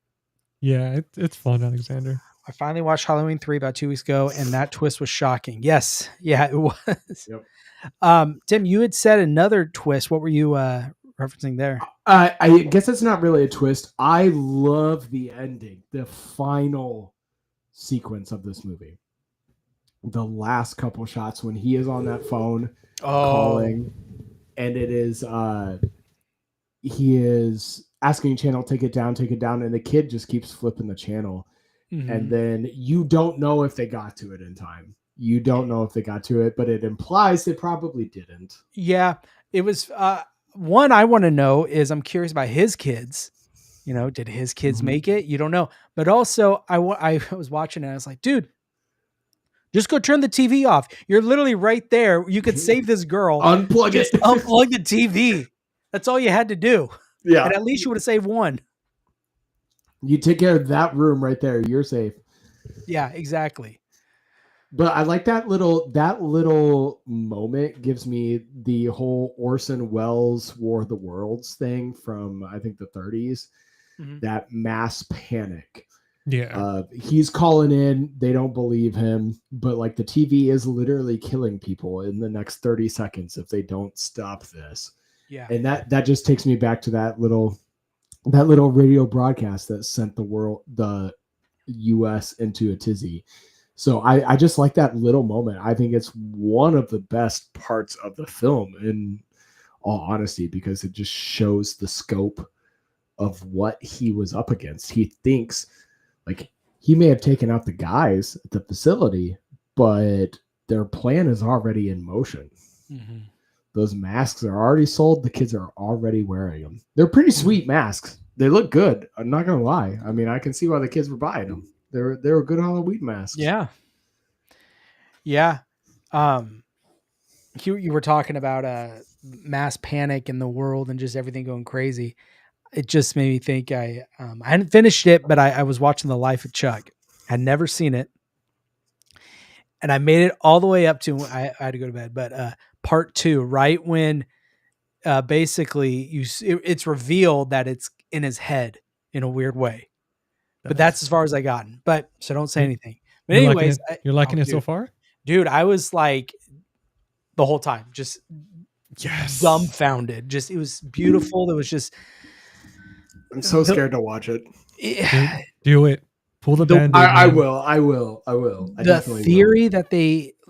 Yeah, it's fun, Alexander. I finally watched Halloween 3 about 2 weeks ago, and that twist was shocking. Yes. Yeah, it was. Yep. Tim, you had said another twist. What were you referencing there? I guess it's not really a twist. I love the ending, the final sequence of this movie. The last couple shots when he is on that phone calling, and it is he is asking channel, take it down, and the kid just keeps flipping the channel. Mhm. And then you don't know if they got to it in time. You don't know if they got to it, but it implies they probably didn't. Yeah, it was one I want to know is I'm curious about his kids. Did his kids make it? You don't know. But also I was watching it and I was like, dude, just go turn the TV off. You're literally right there. You could save this girl. Unplug Just it. unplug the TV. That's all you had to do. Yeah. And at least you would have saved one. You take care of that room right there. You're safe. Yeah, exactly. But I like that little moment gives me the whole Orson Welles War of the Worlds thing from I think the 30s. Mhm. That mass panic. Yeah. He's calling in, they don't believe him, but like the TV is literally killing people in the next 30 seconds if they don't stop this. Yeah. And that just takes me back to that little radio broadcast that sent the US into a tizzy. So I just like that little moment. I think it's one of the best parts of the film, in all honesty, because it just shows the scope of what he was up against. He thinks like he may have taken out the guys at the facility, but their plan is already in motion. Mhm. Those masks are already sold. The kids are already wearing them. They're pretty sweet masks. They look good. I'm not gonna lie. I mean, I can see why the kids were buying them. They were good Halloween masks. Yeah. Yeah. You were talking about mass panic in the world and just everything going crazy. It just made me think I hadn't finished it, but I was watching The Life of Chuck. Had never seen it. And I made it all the way up to I had to go to bed, but part 2, right when basically it's revealed that it's in his head in a weird way. But that's as far as I gotten. But so don't say anything. But You're anyways, you're liking it dude, so far? dude, I was like the whole time just Yes. dumbfounded. Just it was beautiful. There was just I'm so scared to watch it. Do it. Pull the band-aid. I man. will. I The definitely theory that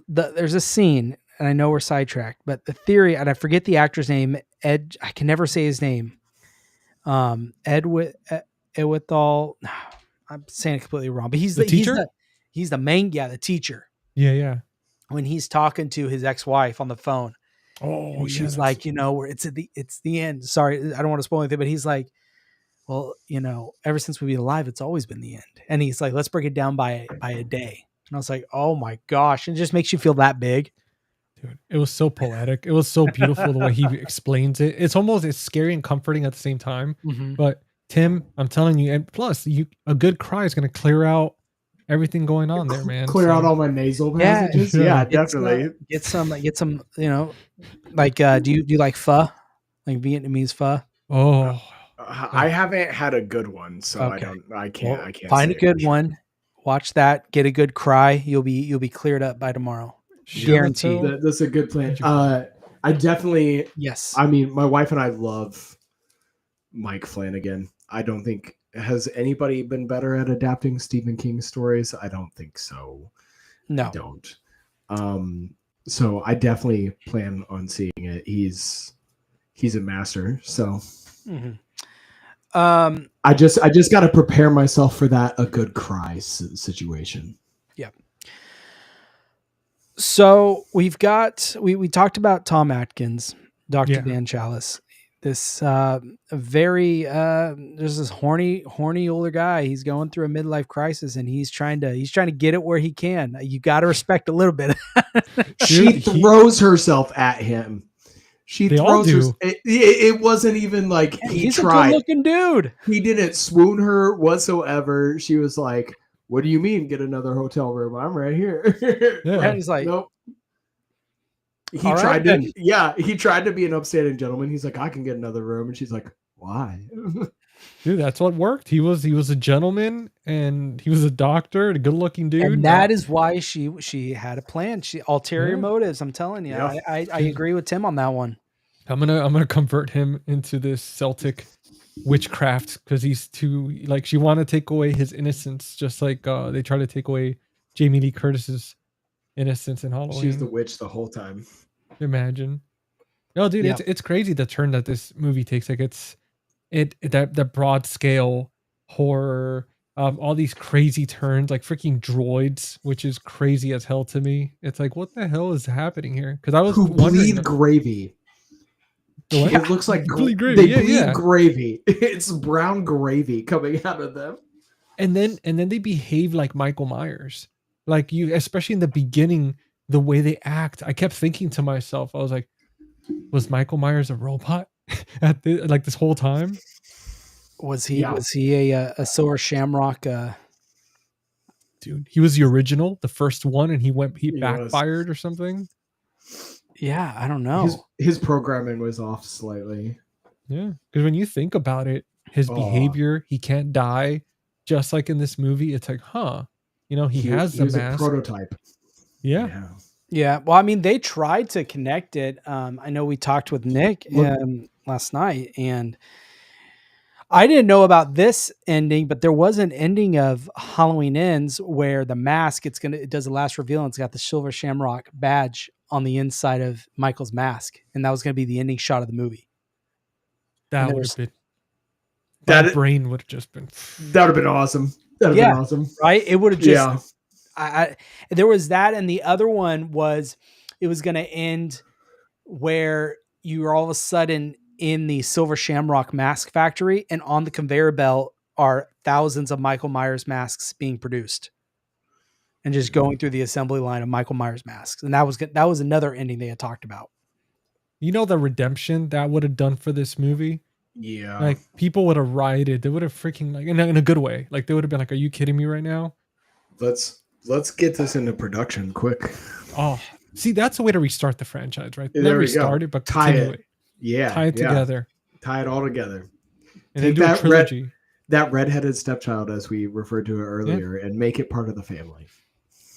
there's a scene, and I know we're sidetracked, but the theory, and I forget the actor's name, Ed, I can never say his name. Edwithal, I'm saying it completely wrong, but he's The teacher? He's the main, the teacher. Yeah. When he's talking to his ex-wife on the phone, Oh, and she's like, where it's the end. Sorry, I don't want to spoil anything, but he's like, well, ever since we've been alive, it's always been the end. And he's like, let's break it down by a day. And I was like, oh my gosh. And it just makes you feel that big. Dude, it was so poetic. It was so beautiful the way he explains it. It's scary and comforting at the same time. Mm-hmm. But Tim, I'm telling you, and plus a good cry is going to clear out everything going on there, man. clear out all my nasal passages. Yeah, definitely. Get some, like, do you like pho? Like Vietnamese pho? Oh, I haven't had a good one, so Okay. I can't Find say a good for sure. one. Watch that. Get a good cry. You'll be cleared up by tomorrow. Guaranteed. That's a good plan. I definitely. Yes. I mean, my wife and I love Mike Flanagan. I don't think has anybody been better at adapting Stephen King stories. I don't think so. No. I don't. So I definitely plan on seeing it. He's a master. So. Mm-hmm. I just got to prepare myself for that a good cry situation. Yeah. So we talked about Tom Atkins, Dr. Dan Chalice. This there's this horny older guy. He's going through a midlife crisis, and he's trying to get it where he can. You got to respect a little bit. She throws herself at him. She throws her. It wasn't even like he's tried. a good-looking dude. He didn't swoon her whatsoever. She was like, "What do you mean, get another hotel room? I'm right here." And he's like, "Nope." He tried to be an upstanding gentleman. He's like, "I can get another room," and she's like, "Why?" Dude, that's what worked. He was a gentleman, and he was a doctor, a good-looking dude. And that is why she had a plan. She ulterior motives. I'm telling you, I agree with Tim on that one. I'm gonna convert him into this Celtic witchcraft because he's too like she want to take away his innocence, just like they try to take away Jamie Lee Curtis's innocence in Halloween. She's the witch the whole time. Imagine. No, dude, it's crazy the turn that this movie takes. Like that broad scale horror, all these crazy turns, like freaking droids, which is crazy as hell to me. It's like, what the hell is happening here? Because I was wondering. Bleed gravy. It looks like bleed gravy. They bleed gravy. It's brown gravy coming out of them. And then they behave like Michael Myers. Like you, especially in the beginning, the way they act. I kept thinking to myself, I was like, was Michael Myers a robot at this whole time? Was he a Silver Shamrock dude, he was the original, the first one, and he was. backfired or something. Yeah, I don't know. His programming was off slightly. Yeah, because when you think about it, his behavior, he can't die, just like in this movie. It's like, huh, he has the was mask. a prototype. Yeah. Yeah, well, I mean, they tried to connect it. I know we talked with Nick last night, and I didn't know about this ending, but there was an ending of Halloween Ends where the mask, it does the last reveal, and it's got the Silver Shamrock badge on the inside of Michael's mask, and that was going to be the ending shot of the movie. That would have been. That brain would have just been. That would have been awesome. That would have been awesome, right? It would have just. Yeah. There was that, and the other one was it was going to end where you were all of a sudden in the Silver Shamrock mask factory, and on the conveyor belt are thousands of Michael Myers masks being produced, and just going through the assembly line of Michael Myers masks. And that was another ending they had talked about. The redemption that would have done for this movie. Yeah, like people would have rioted. They would have freaking in a good way. Like they would have been like, "Are you kidding me right now?" Let's get this into production quick. Oh, see, that's a way to restart the franchise, right? There Not we restart go. it, but Tie continue it. Yeah, tie it together. Tie it all together. And then do a trilogy. That redheaded stepchild, as we referred to it earlier, and make it part of the family.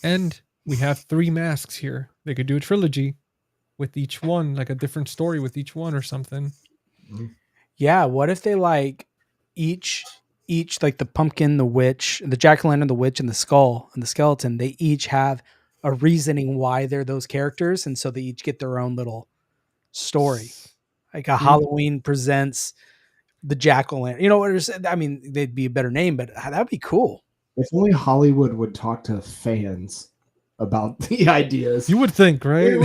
And we have 3 masks here. They could do a trilogy with each one, like a different story with each one or something. Yeah, what if they each like the pumpkin, the witch, the jack-o'-lantern, the witch, and the skull and the skeleton, they each have a reasoning why they're those characters, and so they each get their own little story. Like a Halloween presents the jack-o'-lantern. I mean, they'd be a better name, but that'd be cool. If only Hollywood would talk to fans about the ideas. You would think, right?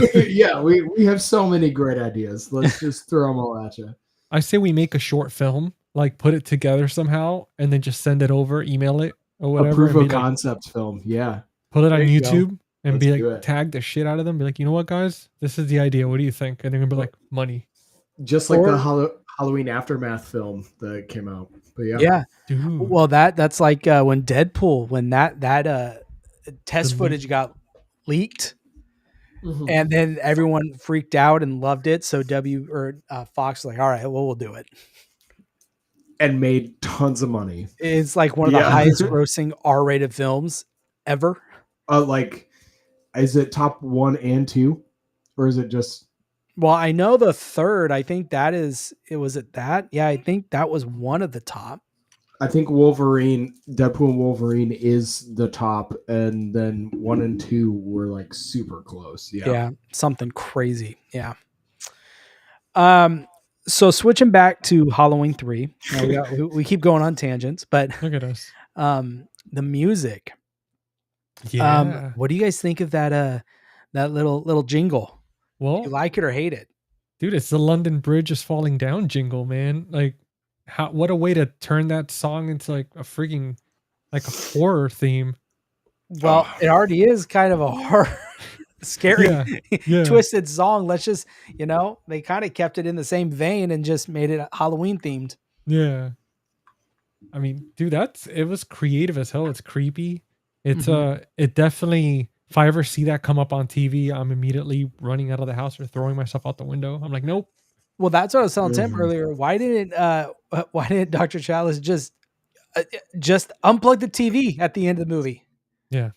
We have so many great ideas. Let's just throw them all at you. I say we make a short film, like put it together somehow, and then just send it over, email it or whatever. A proof of concept film. Yeah. Put it on YouTube and be like, tag the shit out of them. Be like, you know what, guys? This is the idea. What do you think? And they're going to be like, money. Just like the Halloween Aftermath film that came out. But yeah. Dude. Well, that's like when Deadpool, when that test footage got leaked, and then everyone freaked out and loved it. So Fox was like, all right, well, we'll do it. And made tons of money. It's like one of the highest grossing R-rated films ever. Is it top 1 and 2? Or is it just... Well, I know the third. I think that is... Was it that? Yeah, I think that was one of the top. I think Deadpool and Wolverine is the top, and then 1 and 2 were like super close. Yeah, something crazy. Yeah. So switching back to Halloween 3, we keep going on tangents, but look at us. The music. Yeah. What do you guys think of that little jingle? Well, do you like it or hate it? Dude, it's the London Bridge is falling down jingle, man. Like, what a way to turn that song into like a freaking like a horror theme. Well, it already is kind of a horror, scary, twisted song. Let's just, they kind of kept it in the same vein and just made it Halloween themed. Yeah. I mean, dude, it was creative as hell. It's creepy. It's it definitely, if I ever see that come up on TV, I'm immediately running out of the house or throwing myself out the window. I'm like, nope. Well, that's what I was telling Tim earlier. Why didn't Dr. Chalice just unplug the TV at the end of the movie? Yeah.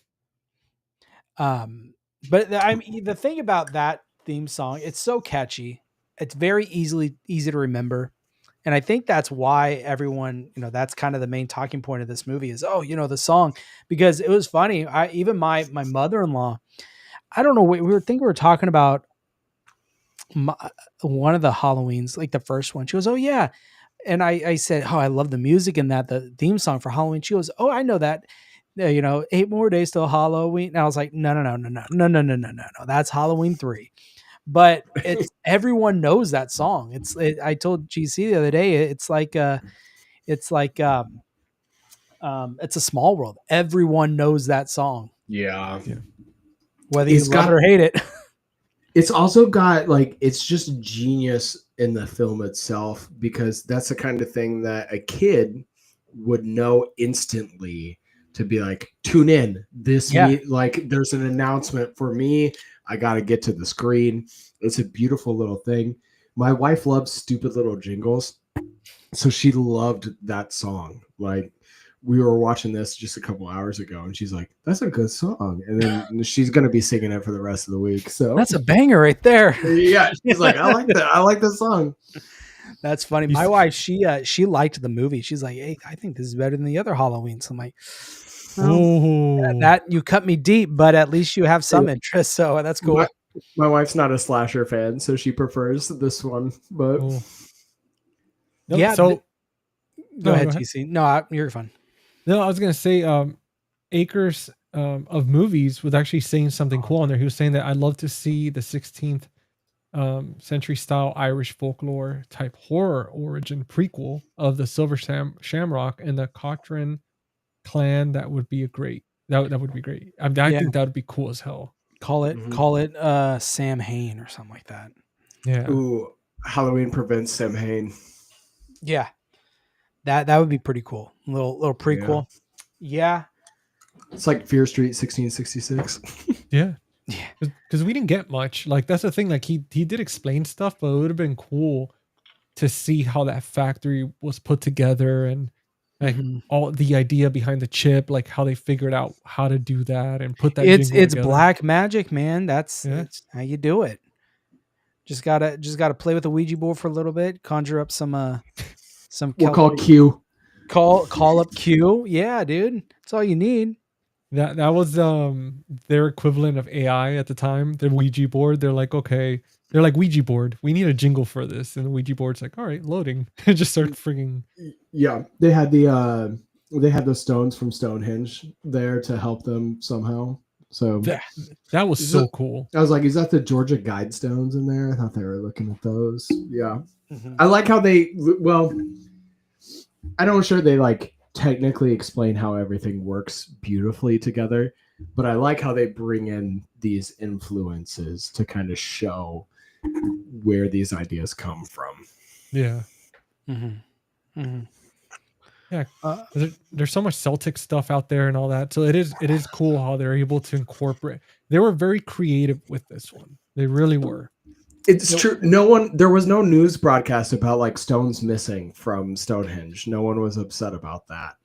But I mean, the thing about that theme song, it's so catchy. It's very easy to remember. And I think that's why everyone, that's kind of the main talking point of this movie is, the song, because it was funny. Even my mother-in-law, I don't know, we were talking about one of the Halloweens, like the first one. She goes, oh yeah. And I said, oh, I love the music in that, the theme song for Halloween. She goes, oh, I know that. 8 more days till Halloween. And I was like, no. That's Halloween 3. But everyone knows that song. I told GC the other day, it's a small world. Everyone knows that song. Yeah. Whether you love it or hate it. It's also got it's just genius in the film itself, because that's the kind of thing that a kid would know instantly to be like, tune in. This Yeah. like there's an announcement for me. I got to get to the screen. It's a beautiful little thing. My wife loves stupid little jingles, so she loved that song. Like, we were watching this just a couple hours ago, and she's like, "That's a good song," and then she's gonna be singing it for the rest of the week. So That's a banger right there. yeah, she's like, "I like that. I like this song." That's funny. My wife, she liked the movie. She's like, "Hey, I think this is better than the other Halloween." So I'm like, Oh, that you cut me deep, but at least you have some interest. So that's cool. My wife's not a slasher fan, so she prefers this one. But cool. No, Yeah, So go ahead, go ahead. TC. No, you're fine. No, I was gonna say, Acres of Movies was actually saying something cool on there. He was saying that I'd love to see the 16th century style Irish folklore type horror origin prequel of the Silver Shamrock and the Cochrane clan. That would be that would be great. I think that would be cool as hell. Call it Sam Hain or something like that. Yeah. ooh, Halloween Prevents Sam Hain. Yeah. That would be pretty cool. Little prequel. Yeah. It's like Fear Street 1666. Yeah. Yeah. Because we didn't get much. Like, that's the thing. Like, he did explain stuff, but it would have been cool to see how that factory was put together and like all the idea behind the chip, like how they figured out how to do that and put that. It's together. black magic, man. That's how you do it. Just gotta play with the Ouija board for a little bit, conjure up some We'll call Q. Call up Q. Yeah, dude. That's all you need. That was their equivalent of AI at the time, the Ouija board. They're like, okay, they're like, Ouija board, we need a jingle for this, and the Ouija board's like, all right, loading. It just started freaking. Yeah, they had the stones from Stonehenge there to help them somehow. So that was so cool. I was like, is that the Georgia Guidestones in there? I thought they were looking at those. Yeah. I like how I don't sure they like technically explain how everything works beautifully together, but I like how they bring in these influences to kind of show where these ideas come from. Yeah. Yeah. There's so much Celtic stuff out there and all that. So it is cool how they're able to incorporate. They were very creative with this one. They really were. It's true. There was no news broadcast about like stones missing from Stonehenge. No one was upset about that.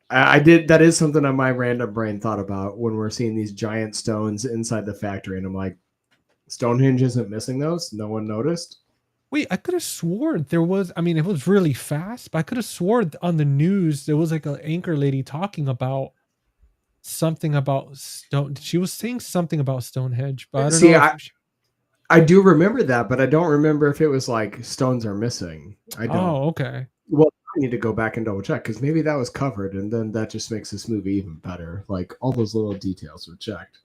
That is something that my random brain thought about when we're seeing these giant stones inside the factory. And I'm like, Stonehenge isn't missing those? No one noticed? Wait, I could have sworn there was, it was really fast, but I could have sworn on the news there was like an anchor lady talking about something about stone. She was saying something about Stonehenge, but I don't know. I do remember that, but I don't remember if it was like stones are missing. I don't. Oh, okay. Well, I need to go back and double check because maybe that was covered, and then that just makes this movie even better. Like all those little details were checked.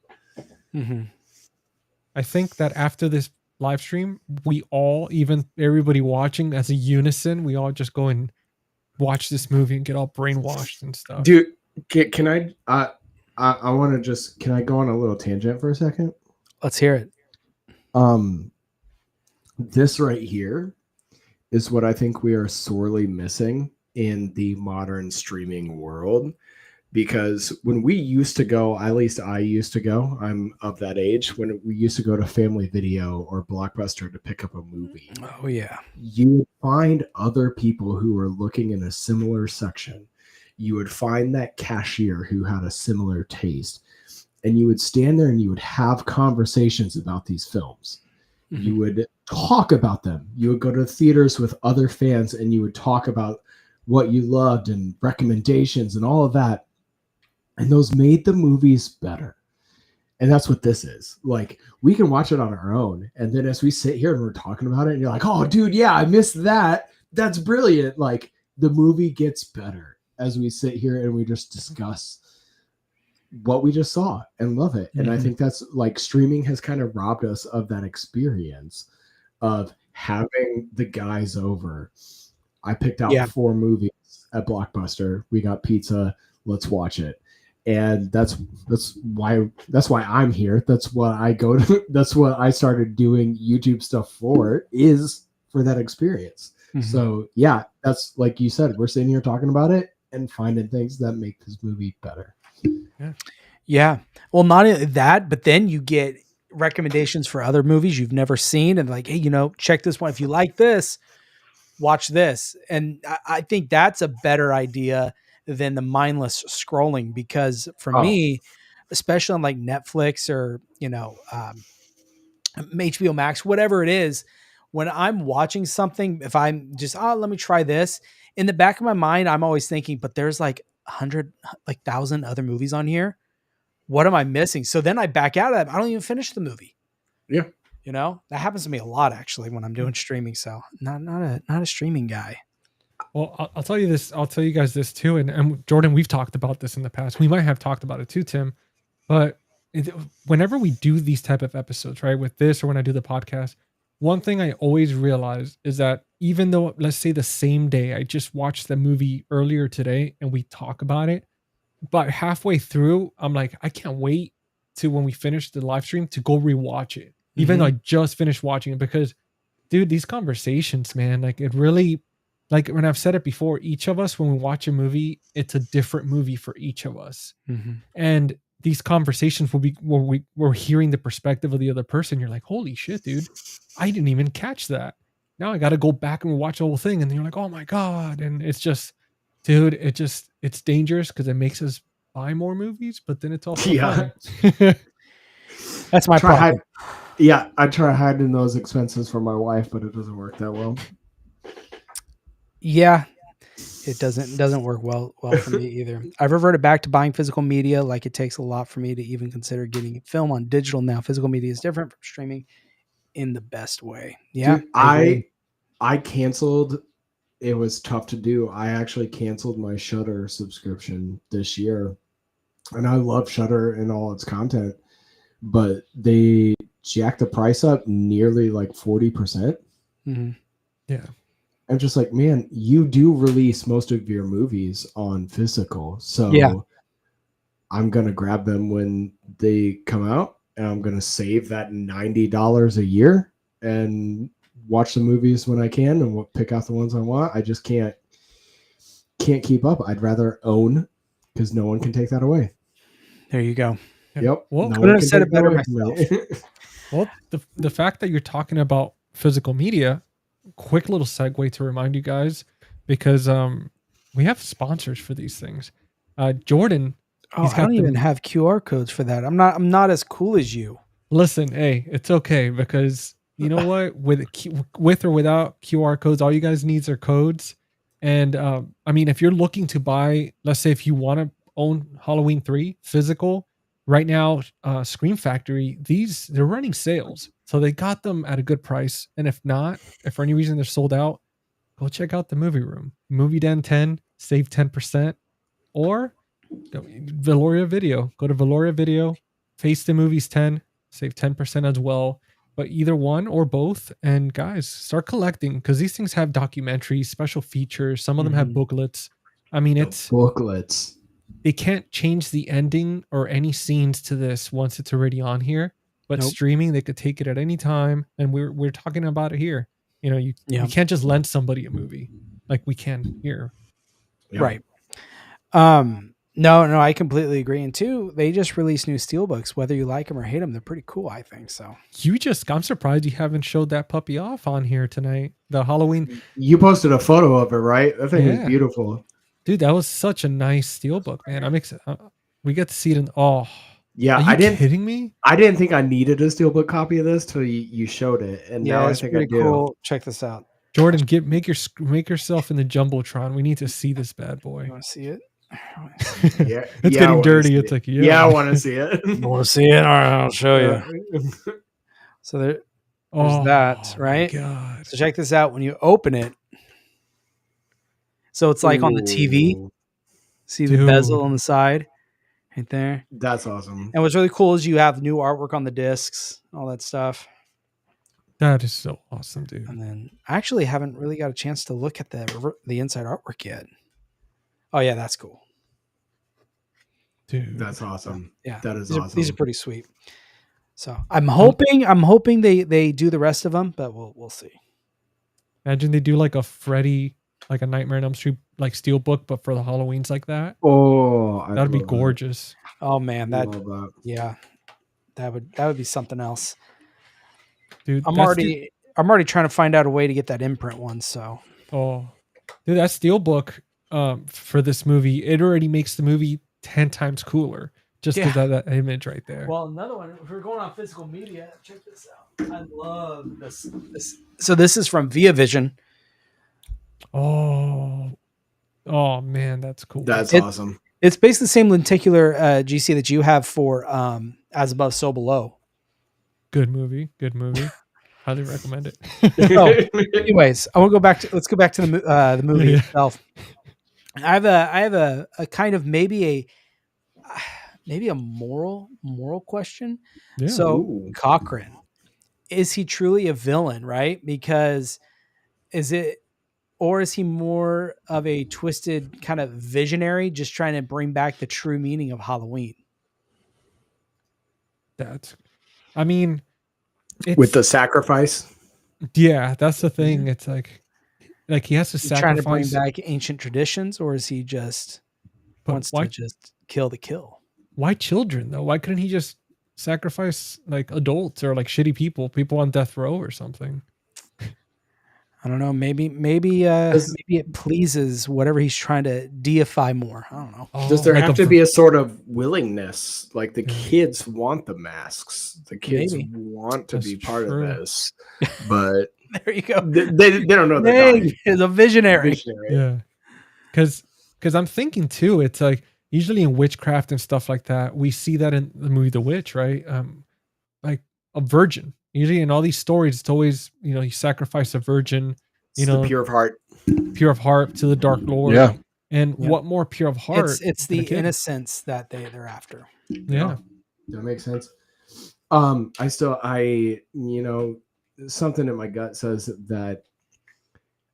I think that after this live stream, we all, even everybody watching as a unison, we all just go and watch this movie and get all brainwashed and stuff. Dude, can I want to just, can I go on a little tangent for a second? Let's hear it. This right here is what I think we are sorely missing in the modern streaming world. Because when we used to go, at least I used to go, I'm of that age, when we used to go to Family Video or Blockbuster to pick up a movie. Oh, yeah. You would find other people who were looking in a similar section. You would find that cashier who had a similar taste. And you would stand there and you would have conversations about these films. You would talk about them. You would go to theaters with other fans and you would talk about what you loved and recommendations and all of that. And those made the movies better. And that's what this is. Like, we can watch it on our own. And then as we sit here and we're talking about it, and you're like, oh, dude, yeah, I missed that. That's brilliant. Like, the movie gets better as we sit here and we just discuss what we just saw and love it. And I think that's like, streaming has kind of robbed us of that experience of having the guys over. I picked out 4 movies at Blockbuster. We got pizza. Let's watch it. And that's why I'm here. That's what I go to. That's what I started doing YouTube stuff for, is for that experience. So yeah, that's like you said, we're sitting here talking about it. and finding things that make this movie better. Yeah. Well, not only that, but then you get recommendations for other movies you've never seen, and like, hey, check this one. If you like this, watch this. And I think that's a better idea than the mindless scrolling, because for me, especially on like Netflix or, HBO Max, whatever it is, when I'm watching something, if I'm just, let me try this, in the back of my mind, I'm always thinking, but there's like 100, like 1,000 other movies on here. What am I missing? So then I back out of that. I don't even finish the movie. Yeah. That happens to me a lot actually when I'm doing streaming. So not a streaming guy. Well, I'll tell you this. I'll tell you guys this too. And Jordan, we've talked about this in the past. We might have talked about it too, Tim. But whenever we do these type of episodes, right, with this or when I do the podcast, one thing I always realize is that even though, let's say the same day, I just watched the movie earlier today and we talk about it, but halfway through, I'm like, I can't wait to when we finish the live stream to go rewatch it, even though I just finished watching it. Because, dude, these conversations, man, like it really, like when I've said it before, each of us, when we watch a movie, it's a different movie for each of us. And these conversations will be where we're hearing the perspective of the other person. You're like, holy shit, dude, I didn't even catch that. Now I got to go back and watch the whole thing. And then you're like, oh my God. And it's just, dude, it's dangerous because it makes us buy more movies, but then it's also fun. That's my problem. I try hiding those expenses from my wife, but it doesn't work that well. Yeah, it doesn't work well for me either. I've reverted back to buying physical media. Like it takes a lot for me to even consider getting film on digital now. Physical media is different from streaming in the best way. Yeah, dude, I canceled. It was tough to do. I actually canceled my Shudder subscription this year, and I love Shudder and all its content, but they jacked the price up nearly like 40%. Yeah. I'm just like, man, you do release most of your movies on physical. So yeah. I'm going to grab them when they come out, and I'm going to save that $90 a year and watch the movies when I can and pick out the ones I want. I just can't keep up. I'd rather own, because no one can take that away. There you go. Yep. Well, I could have said it better myself. Well, the fact that you're talking about physical media, quick little segue to remind you guys, because we have sponsors for these things. Jordan, I don't even have QR codes for that. I'm not as cool as you. Listen, hey, it's okay, because you know what? With or without QR codes, all you guys need are codes. And I mean, if you're looking to buy, let's say if you want to own Halloween 3 physical, right now, Scream Factory, they're running sales. So they got them at a good price. And if not, if for any reason they're sold out, go check out the Movie Room. Movie Den 10, save 10%. Or Valoria Video. Go to Valoria Video, Face the Movies 10, save 10% as well. But either one or both. And guys, start collecting, because these things have documentaries, special features. Some of them have booklets. I mean, it's booklets. They can't change the ending or any scenes to this once it's already on here. But streaming, they could take it at any time, and we're talking about it here. You know, you can't just lend somebody a movie like we can here. Yeah. Right. No, I completely agree. And two, they just released new steelbooks. Whether you like them or hate them, they're pretty cool, I think. So I'm surprised you haven't showed that puppy off on here tonight. The Halloween. You posted a photo of it, right? That thing is beautiful. Dude, that was such a nice steelbook, man. I'm excited. We get to see it in. Yeah, are you kidding me? I didn't think I needed a steelbook copy of this till you showed it, and now I think I do. Cool. Check this out, Jordan. Make yourself in the jumbotron. We need to see this bad boy. You want to see it? Yeah, it's getting dirty. It's like I want to see it. You want to see it? All right, I'll show you. So there's that, right? God. So check this out. When you open it, so it's like on the TV. See the bezel on the side. Right there. That's awesome. And what's really cool is you have new artwork on the discs, all that stuff. That is so awesome, dude. And then I actually haven't really got a chance to look at the inside artwork yet. Oh yeah, that's cool. Dude. That's awesome. Yeah. That is awesome. These are pretty sweet. So I'm hoping they do the rest of them, but we'll see. Imagine they do like a Freddy, like a Nightmare on Elm Street like steelbook, but for the Halloweens like that. Oh, That'd be gorgeous. Oh man, That. that Love that. yeah, that would be something else. Dude, I'm that's already trying to find out a way to get that imprint one. So dude, that steelbook for this movie, it already makes the movie 10 times cooler just because of that image right there. well, another one. If we're going on physical media, check this out. I love this. So this is from Via Vision. Oh man, that's cool. That's awesome. It's basically the same lenticular GC that you have for As Above, So Below. Good movie. Highly recommend it. Anyways, I want to go back to. Let's go back to the movie itself. I have a kind of maybe a moral question. Yeah. So Cochrane, is he truly a villain? Right? Because is he more of a twisted kind of visionary, just trying to bring back the true meaning of Halloween? I mean, with the sacrifice. Yeah, that's the thing. It's like he has to sacrifice. Trying to bring back ancient traditions, or is he just wants to just kill the kill? Why children though? Why couldn't he just sacrifice like adults or like shitty people on death row or something? I don't know. Maybe it pleases whatever he's trying to deify more. I don't know. Does there have to be a sort of willingness? Like the kids want the masks. The kids want to be part of this. But there you go. They don't know that is a visionary. Yeah. Because I'm thinking too, it's like usually in witchcraft and stuff like that, we see that in the movie The Witch, right? Like a virgin. Usually in all these stories, it's always, you sacrifice a virgin, the pure of heart to the Dark Lord. Yeah. And what more pure of heart? It's the innocence that they're after. Yeah. That makes sense. Something in my gut says that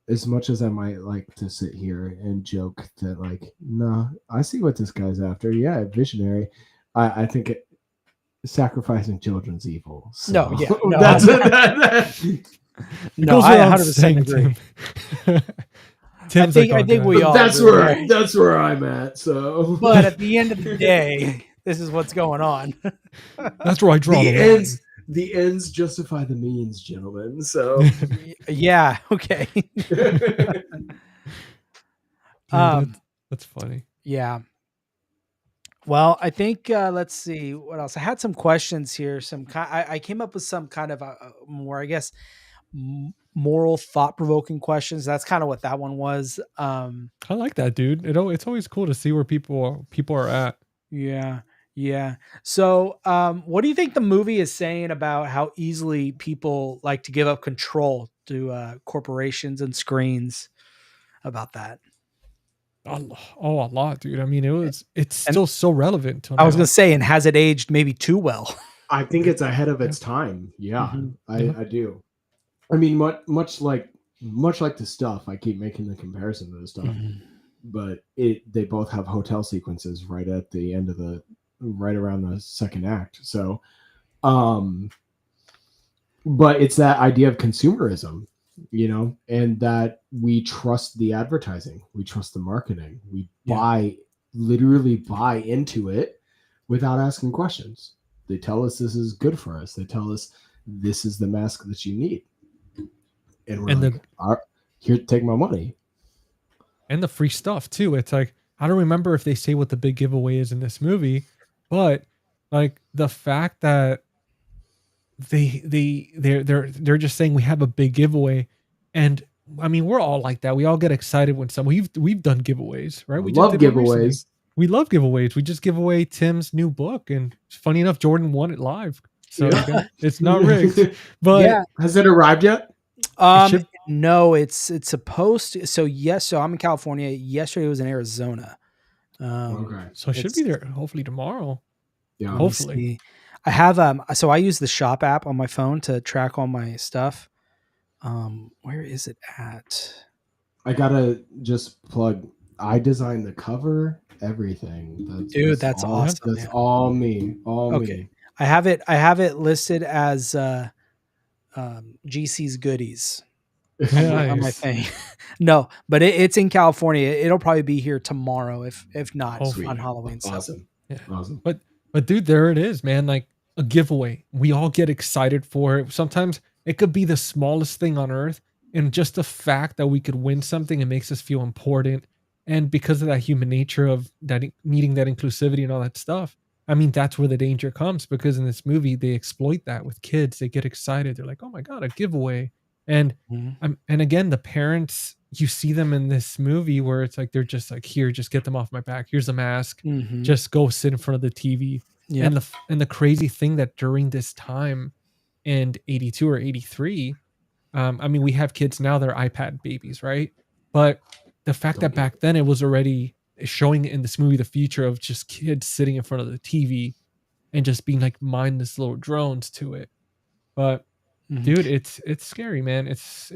as much as I might like to sit here and joke that like, no, I see what this guy's after. Yeah, visionary. I think sacrificing children's evil. So. No, that's no, I 100% agree. I think we all. That's where I'm at. So, but at the end of the day, this is what's going on. That's where I draw the line. The ends justify the means, gentlemen. So, yeah, okay. That's funny. Yeah. Well, I think let's see what else. I had some questions here. I came up with some kind of more, I guess, moral, thought-provoking questions. That's kind of what that one was. I like that, dude. It's always cool to see where people are at. Yeah. So, what do you think the movie is saying about how easily people like to give up control to corporations and screens? About that. A lot, dude. I mean, it's still so relevant. I was going to say, and has it aged maybe too well? I think it's ahead of its time. Yeah, I do. I mean, much like the stuff, I keep making the comparison to the stuff, but they both have hotel sequences right at the end of right around the second act. So, but it's that idea of consumerism, and that we trust the advertising, we trust the marketing, we literally buy into it without asking questions. They tell us this is good for us. They tell us this is the mask that you need. And we're here, take my money. And the free stuff too. It's like, I don't remember if they say what the big giveaway is in this movie, but like the fact that they're just saying we have a big giveaway. And I mean, we're all like that. We all get excited when we've done giveaways, right? We love giveaways. We love giveaways. We just give away Tim's new book, and funny enough, Jordan won it live. So it's not rigged. But has it arrived yet? No, it's supposed to. So yes, so I'm in California. Yesterday it was in Arizona. Okay. So it should be there hopefully tomorrow. Yeah. Hopefully. I have so I use the shop app on my phone to track all my stuff. Where is it at? I gotta just plug. I designed the cover, everything. That's awesome. That's all me. Me. I have it listed as GC's goodies. on my thing. No, but it's in California. It'll probably be here tomorrow, if not Hopefully. on Halloween. So. Awesome. Yeah. Awesome. But dude, there it is, man. Like a giveaway. We all get excited for it. Sometimes it could be the smallest thing on earth. And just the fact that we could win something, it makes us feel important. And because of that human nature of that needing that inclusivity and all that stuff, I mean, that's where the danger comes, because in this movie, they exploit that with kids. They get excited. They're like, oh my God, a giveaway. And and again, the parents, you see them in this movie where it's like, they're just like, here, just get them off my back. Here's a mask. Just go sit in front of the TV. Yeah. And the crazy thing that during this time in 82 or 83, I mean, we have kids now, they're iPad babies, right? But the fact that back then it was already showing in this movie the future of just kids sitting in front of the TV and just being like mindless little drones to it. But dude, it's scary, man. It's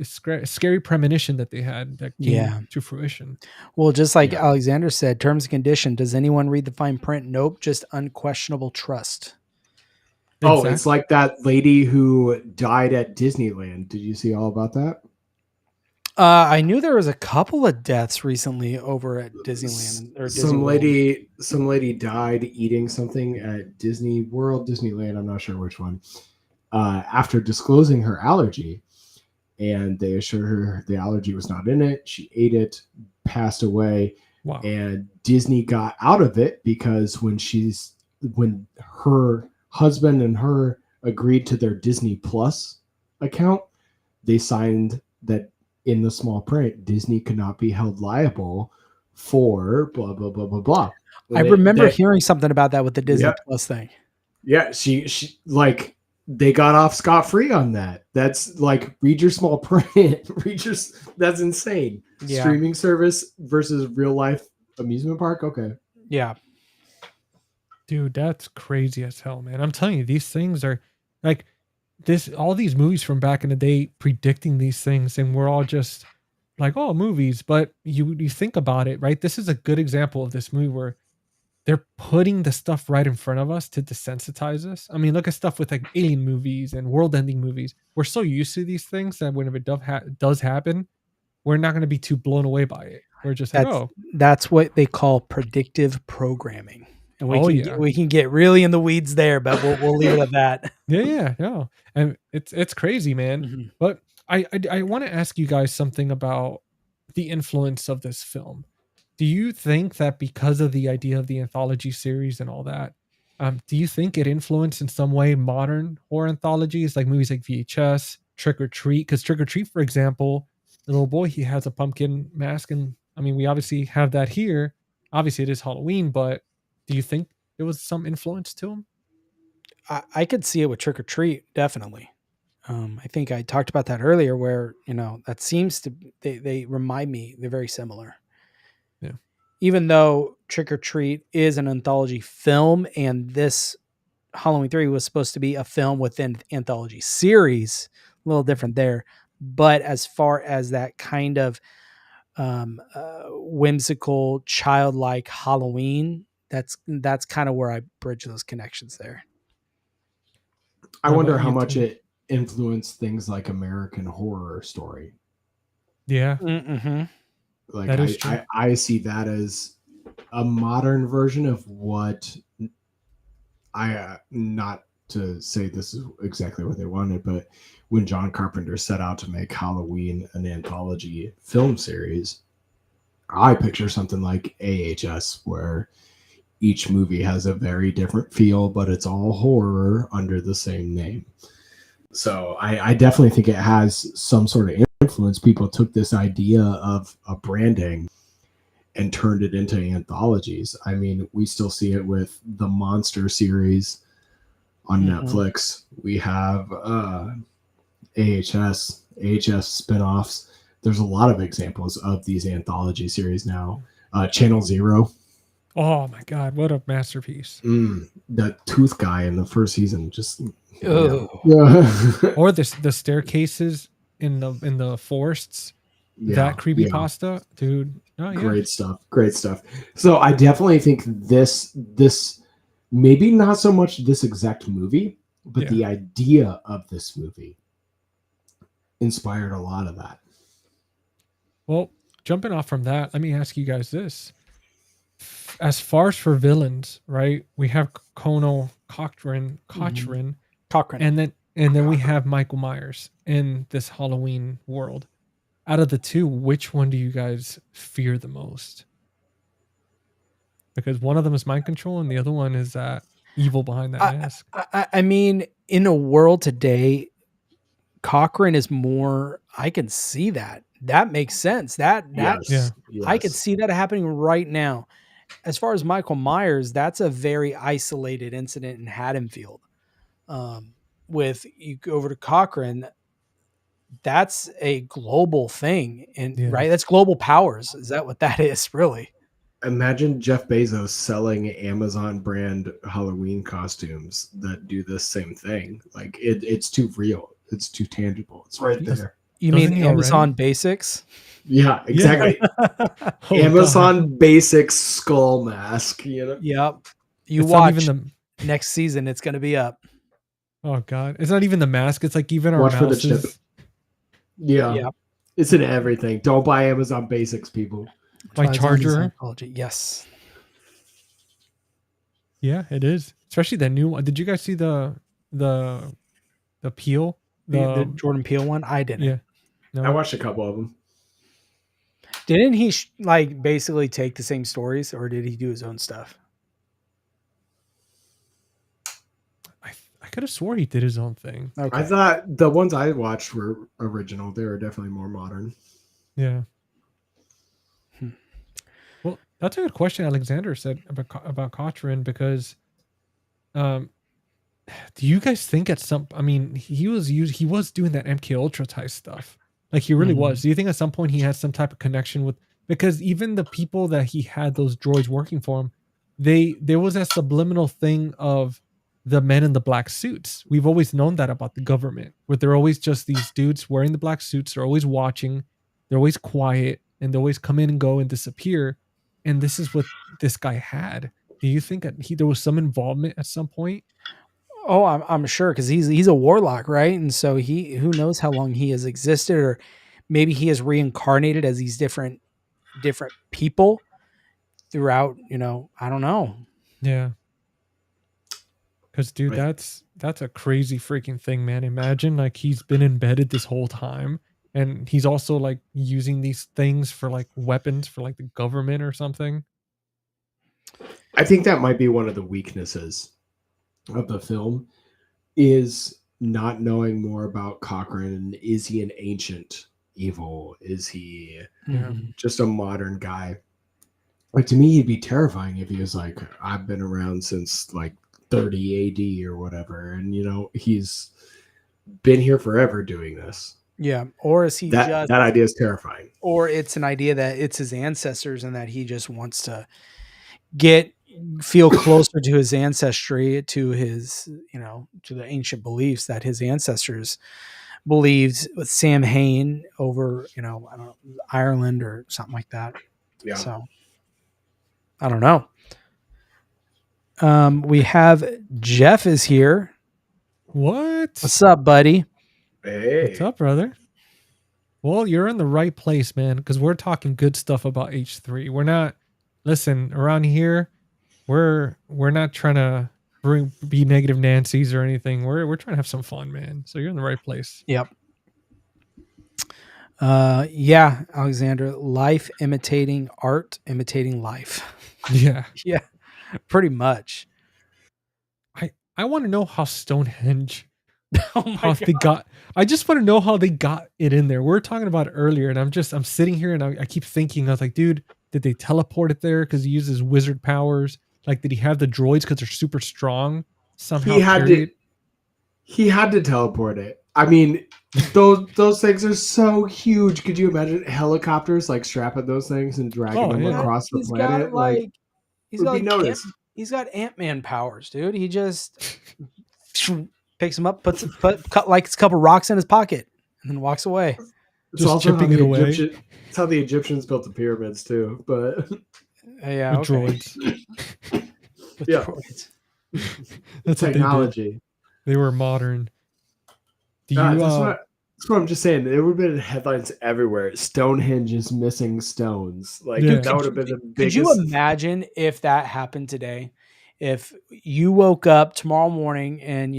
scary premonition that they had that came to fruition. Well, just like Alexander said, terms and condition. Does anyone read the fine print? Nope. Just unquestionable trust. Oh, it's like that lady who died at Disneyland. Did you see all about that? I knew there was a couple of deaths recently over at Disneyland. Or some lady died eating something at Disney World, Disneyland. I'm not sure which one. After disclosing her allergy, and they assured her the allergy was not in it. She ate it, passed away. Wow. And Disney got out of it because when her husband and her agreed to their Disney Plus account, they signed that in the small print, Disney could not be held liable for blah, blah, blah, blah, blah. I remember hearing something about that with the Disney Plus thing. Yeah. She like, they got off scot-free on that. That's like, read your small print. That's insane. Yeah. Streaming service versus real life amusement park. Okay. Yeah. Dude, that's crazy as hell, man. I'm telling you, these things are like all these movies from back in the day predicting these things, and we're all just like, oh, movies. But you think about it, right? This is a good example of this movie where they're putting the stuff right in front of us to desensitize us. I mean, look at stuff with like alien movies and world-ending movies. We're so used to these things that whenever it does happen, we're not going to be too blown away by it. We're just like, oh. That's what they call predictive programming. And we can get really in the weeds there, but we'll leave it at that. Yeah. And it's crazy, man. But I want to ask you guys something about the influence of this film. Do you think that because of the idea of the anthology series and all that, do you think it influenced in some way modern horror anthologies, like movies like VHS, Trick or Treat? Because Trick or Treat, for example, the little boy, he has a pumpkin mask. And I mean, we obviously have that here. Obviously, it is Halloween, but do you think there was some influence to him? I could see it with Trick or Treat, definitely. I think I talked about that earlier where, that seems to, they remind me, they're very similar. Yeah. Even though Trick or Treat is an anthology film and this Halloween 3 was supposed to be a film within anthology series, a little different there. But as far as that kind of whimsical, childlike Halloween, that's kind of where I bridge those connections there. I wonder how much it influenced things like American Horror Story. Yeah. Mm-hmm. Like I see that as a modern version of what not to say this is exactly what they wanted, but when John Carpenter set out to make Halloween an anthology film series, I picture something like AHS, where each movie has a very different feel, but it's all horror under the same name. So I definitely think it has some sort of influence. People took this idea of a branding and turned it into anthologies. I mean, we still see it with the Monster series on Netflix. We have AHS spinoffs. There's a lot of examples of these anthology series now. Channel Zero. Oh my God, what a masterpiece. The tooth guy in the first season just Yeah. Or the staircases in the forests. That creepypasta, dude. Oh, yeah. Great stuff. So I definitely think this maybe not so much this exact movie, but the idea of this movie inspired a lot of that. Well, jumping off from that, let me ask you guys this. As far as for villains, right? We have Cochrane, Cochrane. and then we have Michael Myers in this Halloween world. Out of the two, which one do you guys fear the most? Because one of them is mind control, and the other one is that evil behind that mask. I mean, in a world today, Cochrane is more. I can see that. That makes sense. That Yeah. I could see that happening right now. As far as Michael Myers, that's a very isolated incident in Haddonfield. With you go over to Cochrane, that's a global thing, and Yeah. right, that's global powers. Is that what that is? Really? Imagine Jeff Bezos selling Amazon brand Halloween costumes that do the same thing. Like it's too real. It's too tangible. It's right there. You Doesn't mean he Amazon already? Basics? Yeah, exactly. Oh, Amazon Basics skull mask. You know. Yep. You It's not watch even the. next season. It's going to be up. Oh god, it's not even the mask. It's like even our Watch for the chip. mouses. Yeah. Yep. It's in everything. Don't buy Amazon Basics, people. My Try charger. Zombies Anthology. Yes. Yeah, it is. Especially that new one. Did you guys see the Peel? The Jordan Peele one. I didn't. Yeah. No. I watched a couple of them. Didn't he like basically take the same stories, or did he do his own stuff? I could have swore he did his own thing. Okay. I thought the ones I watched were original. They were definitely more modern. Yeah. Well, that's a good question. Alexander said about Cochrane because, do you guys think at some? I mean, he was doing that MK Ultra type stuff. Like he really was. Do you think at some point he had some type of connection with? Because even the people that he had those droids working for him, there was that subliminal thing of the men in the black suits. We've always known that about the government, where they're always just these dudes wearing the black suits. They're always watching. They're always quiet, and they always come in and go and disappear. And this is what this guy had. Do you think that there was some involvement at some point? Oh, I'm sure, because he's a warlock, right? And so who knows how long he has existed, or maybe he has reincarnated as these different people throughout. I don't know. Yeah. Because dude, that's a crazy freaking thing, man. Imagine like he's been embedded this whole time, and he's also like using these things for like weapons for like the government or something. I think that might be one of the weaknesses of the film, is not knowing more about Cochrane. Is he an ancient evil? Is he just a modern guy? Like, to me, he'd be terrifying if he was like, I've been around since like 30 AD or whatever, and he's been here forever doing this. Yeah. Or is he that idea is terrifying? Or it's an idea that it's his ancestors and that he just wants to feel closer to his ancestry, to his, to the ancient beliefs that his ancestors believed with Sam Hain over, I don't know, Ireland or something like that. Yeah. So I don't know. We have Jeff is here. What? What's up, buddy? Hey. What's up, brother? Well, you're in the right place, man, because we're talking good stuff about H3. We're not, listen, around here, we're not trying to be negative Nancy's or anything. We're trying to have some fun, man. So you're in the right place. Yep. Yeah, Alexander, life imitating art, imitating life. Yeah. Yeah, pretty much. I want to know how Stonehenge, Oh my how they got. I just want to know how they got it in there. We were talking about it earlier, and I'm sitting here and I keep thinking, I was like, dude, did they teleport it there because he uses wizard powers? Like, did he have the droids because they're super strong somehow? He had to teleport it. I mean, those things are so huge. Could you imagine helicopters like strapping those things and dragging them across the planet? He's got Ant-Man powers, dude. He just picks him up, cut like a couple rocks in his pocket, and then walks away. It's also chipping it away. It's how the Egyptians built the pyramids too, but yeah, with droids. With droids. That's technology. They were modern. Do you? That's what I'm just saying. There would have been headlines everywhere. Stonehenge is missing stones. Like Yeah. that would have been the Could you biggest. imagine if that happened today? If you woke up tomorrow morning and,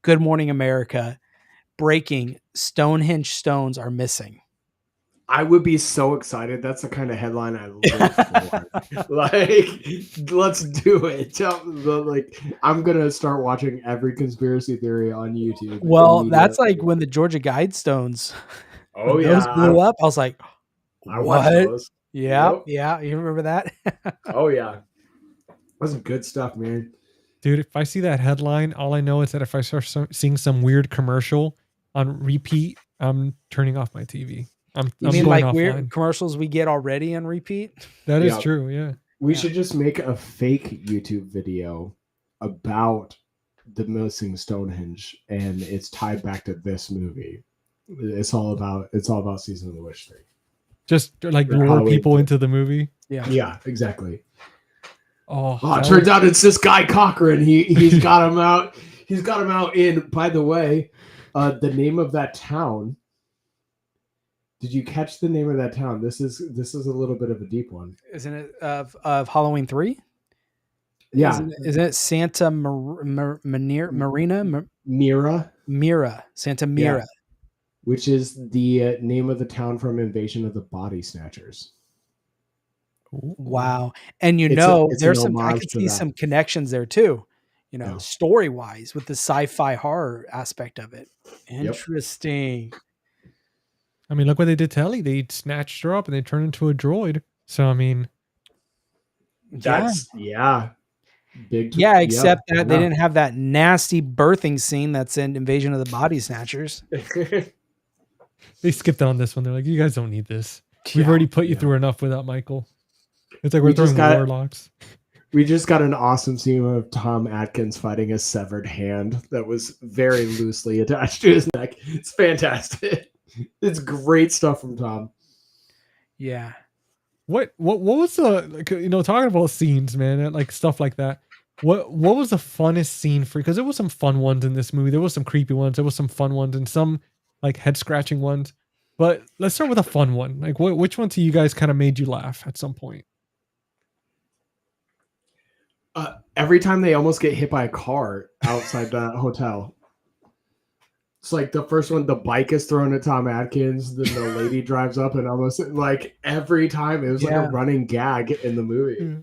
Good Morning America, breaking Stonehenge stones are missing. I would be so excited. That's the kind of headline I live for. Like, let's do it. I'm gonna start watching every conspiracy theory on YouTube. Well, that's like immediately. when the Georgia Guidestones, Oh when those yeah, blew up. I was like, I watched what? those. Yeah, Yep. yeah. You remember that? Oh yeah, that's some good stuff, man. Dude, if I see that headline, all I know is that if I start seeing some weird commercial on repeat, I'm turning off my TV. I'm mean going like offline. weird commercials we get already on repeat? That is Yeah. true. Yeah. We should just make a fake YouTube video about the missing Stonehenge, and it's tied back to this movie. It's all about Season of the Witch 3. Just like Or lure Halloween people too. into the movie. Yeah. Yeah, exactly. Oh, Oh, it that turns out it's this guy Cochran. He's got him out. He's got him out in. By the way, the name of that town. Did you catch the name of that town? This is a little bit of a deep one. Isn't it of Halloween 3? Yeah, Isn't it Santa Marina? Mira, Santa Mira. which is the name of the town from Invasion of the Body Snatchers. Wow. And It's there's an some, I homage could to see that. some connections there too, Yeah. story wise with the sci-fi horror aspect of it. Interesting. I mean, look what they did to Ellie. They snatched her up and they turned into a droid. So, I mean, That's big. Yeah, except that they yeah. didn't have that nasty birthing scene that's in Invasion of the Body Snatchers. they skipped on this one. They're like, you guys don't need this. We've already put you through enough without Michael. It's like we're throwing warlocks. We just got an awesome scene of Tom Atkins fighting a severed hand that was very loosely attached to his neck. It's fantastic. It's great stuff from Tom. Yeah. What was the talking about scenes, man, like stuff like that. What was the funnest scene for? Because there was some fun ones in this movie. There was some creepy ones. There was some fun ones and some like head scratching ones. But let's start with a fun one. Like which one to you guys kind of made you laugh at some point? Every time they almost get hit by a car outside the hotel. It's like the first one, the bike is thrown at Tom Atkins, then the lady drives up and almost like every time it was like a running gag in the movie. Yeah.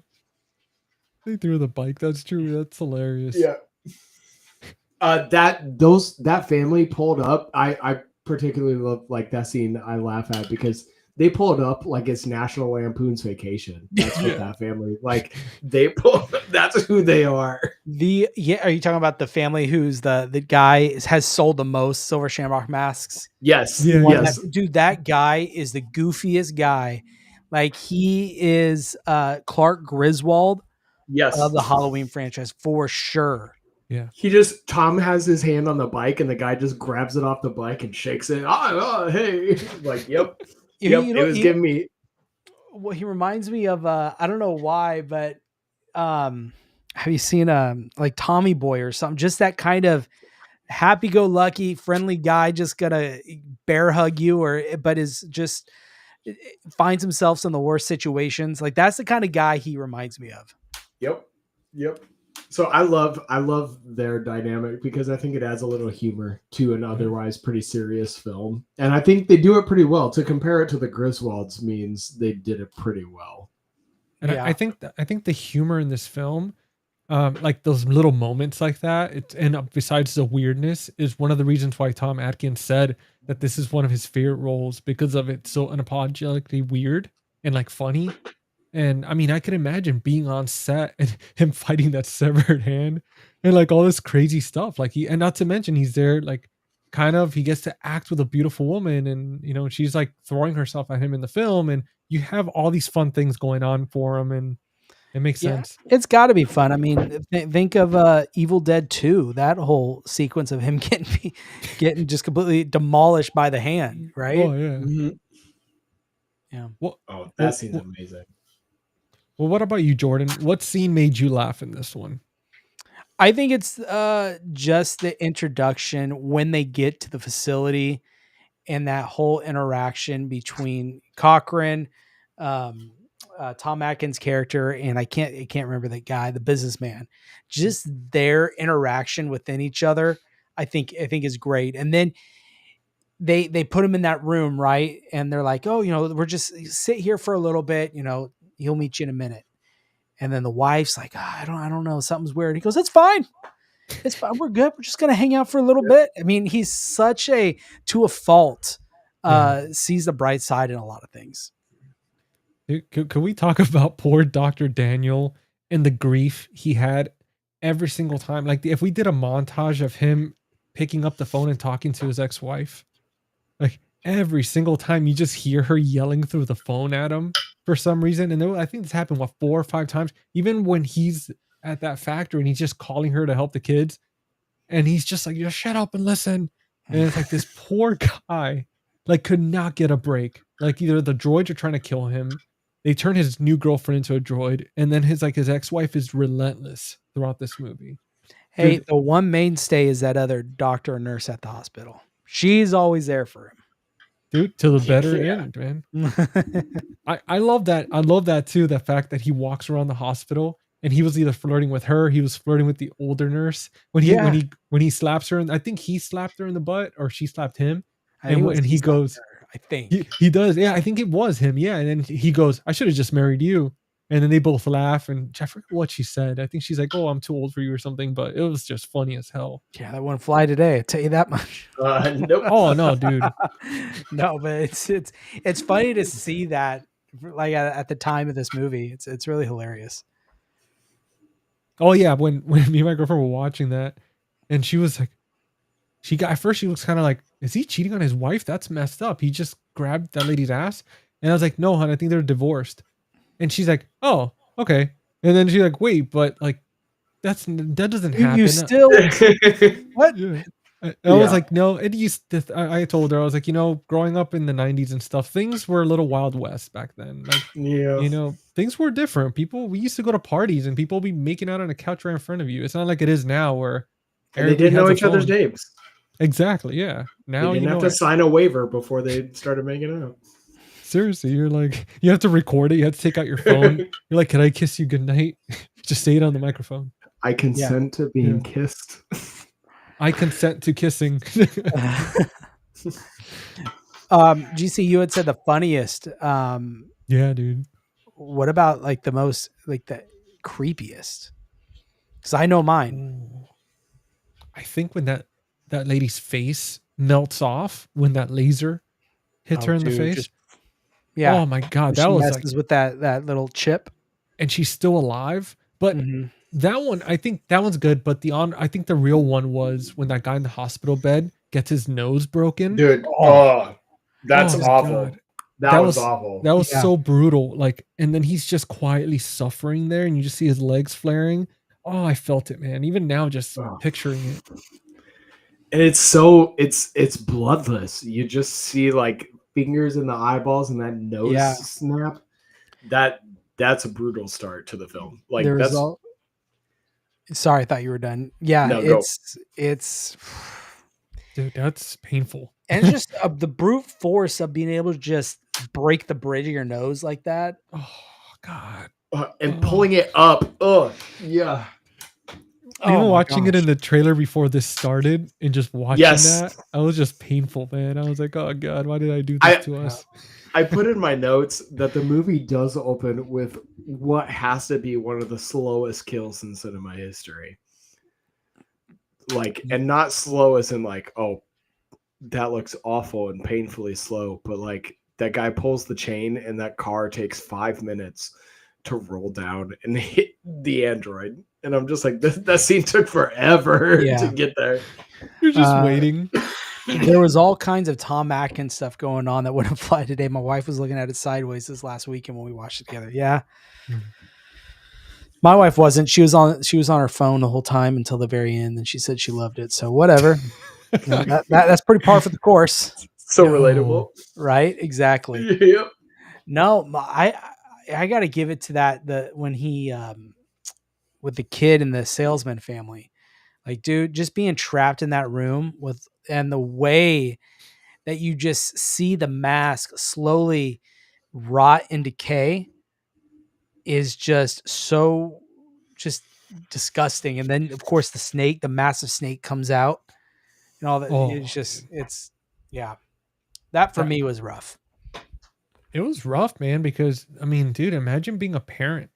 They threw the bike. That's true. That's hilarious. Yeah. That family pulled up. I particularly love like that scene. I laugh at because they pulled up like it's National Lampoon's Vacation. That's what that family like. They pull. That's who they are. Are you talking about the family who's the guy has sold the most Silver Shamrock masks? Yes. Yeah, yes. Dude, that guy is the goofiest guy. Like he is Clark Griswold of the Halloween franchise for sure. Yeah. Tom has his hand on the bike and the guy just grabs it off the bike and shakes it. Oh hey. Like, yep. Yep. It was giving me. Well, he reminds me of I don't know why, but have you seen like Tommy Boy or something? Just that kind of happy-go-lucky, friendly guy, just gonna bear hug you, but is just finds himself in the worst situations. Like that's the kind of guy he reminds me of. Yep. So I love their dynamic because I think it adds a little humor to an otherwise pretty serious film, and I think they do it pretty well. To compare it to the Griswolds means they did it pretty well. And I think the humor in this film, like those little moments like that, besides the weirdness, is one of the reasons why Tom Atkins said that this is one of his favorite roles because of it so unapologetically weird and like funny. And I mean, I could imagine being on set and him fighting that severed hand and like all this crazy stuff. Like and not to mention he's there, like he gets to act with a beautiful woman and, she's like throwing herself at him in the film and you have all these fun things going on for him and it makes sense. It's gotta be fun. I mean, think of Evil Dead 2, that whole sequence of him getting just completely demolished by the hand. Right. Oh yeah. Mm-hmm. Yeah. Well, that scene's amazing. Well, what about you, Jordan? What scene made you laugh in this one? I think it's just the introduction when they get to the facility and that whole interaction between Cochran, Tom Atkins' character, and I can't remember that guy, the businessman. Just their interaction within each other, I think is great. And then they put him in that room, right? And they're like, oh, we're just sit here for a little bit, he'll meet you in a minute. And then the wife's like, I don't know, something's weird. He goes, it's fine. It's fine. We're good. We're just going to hang out for a little bit. I mean, he's such to a fault, sees the bright side in a lot of things. Could we talk about poor Dr. Daniel and the grief he had every single time? Like if we did a montage of him picking up the phone and talking to his ex-wife, like every single time you just hear her yelling through the phone at him for some reason. And I think this happened 4 or 5 times, even when he's at that factory and he's just calling her to help the kids. And he's just like, just shut up and listen. And it's like this poor guy, like could not get a break. Like either the droids are trying to kill him. They turn his new girlfriend into a droid. And then his ex-wife is relentless throughout this movie. Hey, the one mainstay is that other doctor or nurse at the hospital. She's always there for him. Dude, to the better end, man. I love that. I love that too. The fact that he walks around the hospital and he was either flirting with her, he was flirting with the older nurse when he slaps her. And I think he slapped her in the butt or she slapped him. And he goes, I think he does. Yeah, I think it was him. Yeah. And then he goes, I should have just married you. And then they both laugh, and I forget what she said. I think she's like, "Oh, I'm too old for you" or something. But it was just funny as hell. Yeah, that wouldn't fly today. I'll tell you that much. Nope. Oh no, dude. No, but it's funny to see that, like at the time of this movie. It's really hilarious. Oh yeah, when me and my girlfriend were watching that, and she was like, at first she looks kind of like, is he cheating on his wife? That's messed up. He just grabbed that lady's ass, and I was like, no, hon, I think they're divorced. And she's like, oh, okay. And then she's like, wait, but like, that doesn't happen. You still what? Yeah. I was like, no, it used to, I told her, I was like, growing up in the 90s and stuff, things were a little Wild West back then. Like, things were different. We used to go to parties and people would be making out on a couch right in front of you. It's not like it is now where they didn't know each other's names. Exactly. Yeah. Now you didn't have to sign a waiver before they started making out. Seriously, you're like, you have to record it. You have to take out your phone. You're like, can I kiss you goodnight? Just say it on the microphone. I consent to being kissed. I consent to kissing. GC, you had said the funniest. Yeah, dude. What about like the most, like the creepiest? Because I know mine. I think when that lady's face melts off when that laser hits her in the face. Oh my god, that was like with that little chip, and she's still alive. But that one, I think that one's good. But I think the real one was when that guy in the hospital bed gets his nose broken. Dude, that's awful. God. That was awful. That was so brutal. Like, and then he's just quietly suffering there, and you just see his legs flaring. Oh, I felt it, man. Even now, just picturing it. And it's bloodless. You just see like fingers in the eyeballs and that nose snap. That's a brutal start to the film. Like sorry, I thought you were done. Yeah, no, it's dude, that's painful. And just the brute force of being able to just break the bridge of your nose like that. Oh God. And pulling it up. Oh yeah. Even watching it in the trailer before this started and just watching that, I was just painful, man. I was like, oh God, why did I do this to us? I put in my notes that the movie does open with what has to be one of the slowest kills in cinema history. Like, and not slow as in like, oh, that looks awful and painfully slow, but like that guy pulls the chain and that car takes 5 minutes to roll down and hit the android. And I'm just like, that scene took forever to get there. You're just waiting. There was all kinds of Tom Atkins stuff going on that wouldn't fly today. My wife was looking at it sideways this last weekend when we watched it together. Yeah. My wife wasn't. She was on her phone the whole time until the very end, and she said she loved it. So whatever. That's pretty par for the course. So relatable. Right? Exactly. Yep. No, I got to give it to that. When he, with the kid and the salesman family, like, dude, just being trapped in that room and the way that you just see the mask slowly rot and decay is just so just disgusting. And then of course the massive snake comes out and all that. Oh, It's just, dude. it's, yeah, that for That- me was rough. It was rough, man, because I mean, dude, imagine being a parent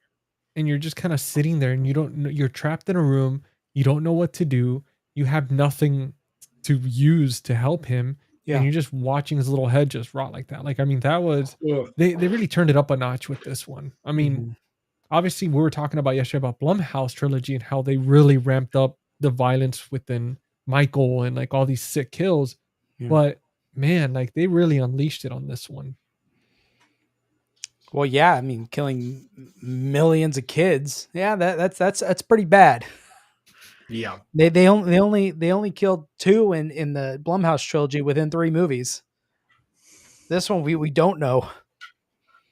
and you're just kind of sitting there and you don't know, you're trapped in a room, you don't know what to do, you have nothing to use to help him, Yeah. and you're just watching his little head just rot like that. Like, I mean, that was Ugh. they really turned it up a notch with this one. I mean, Mhm. obviously we were talking about yesterday about Blumhouse trilogy and how they really ramped up the violence within Michael and like all these sick kills. Yeah. But man, like they really unleashed it on this one. Well, yeah, I mean, killing millions of kids. Yeah, that's pretty bad. Yeah. They only killed 2 in the Blumhouse trilogy within 3 movies. This one we don't know.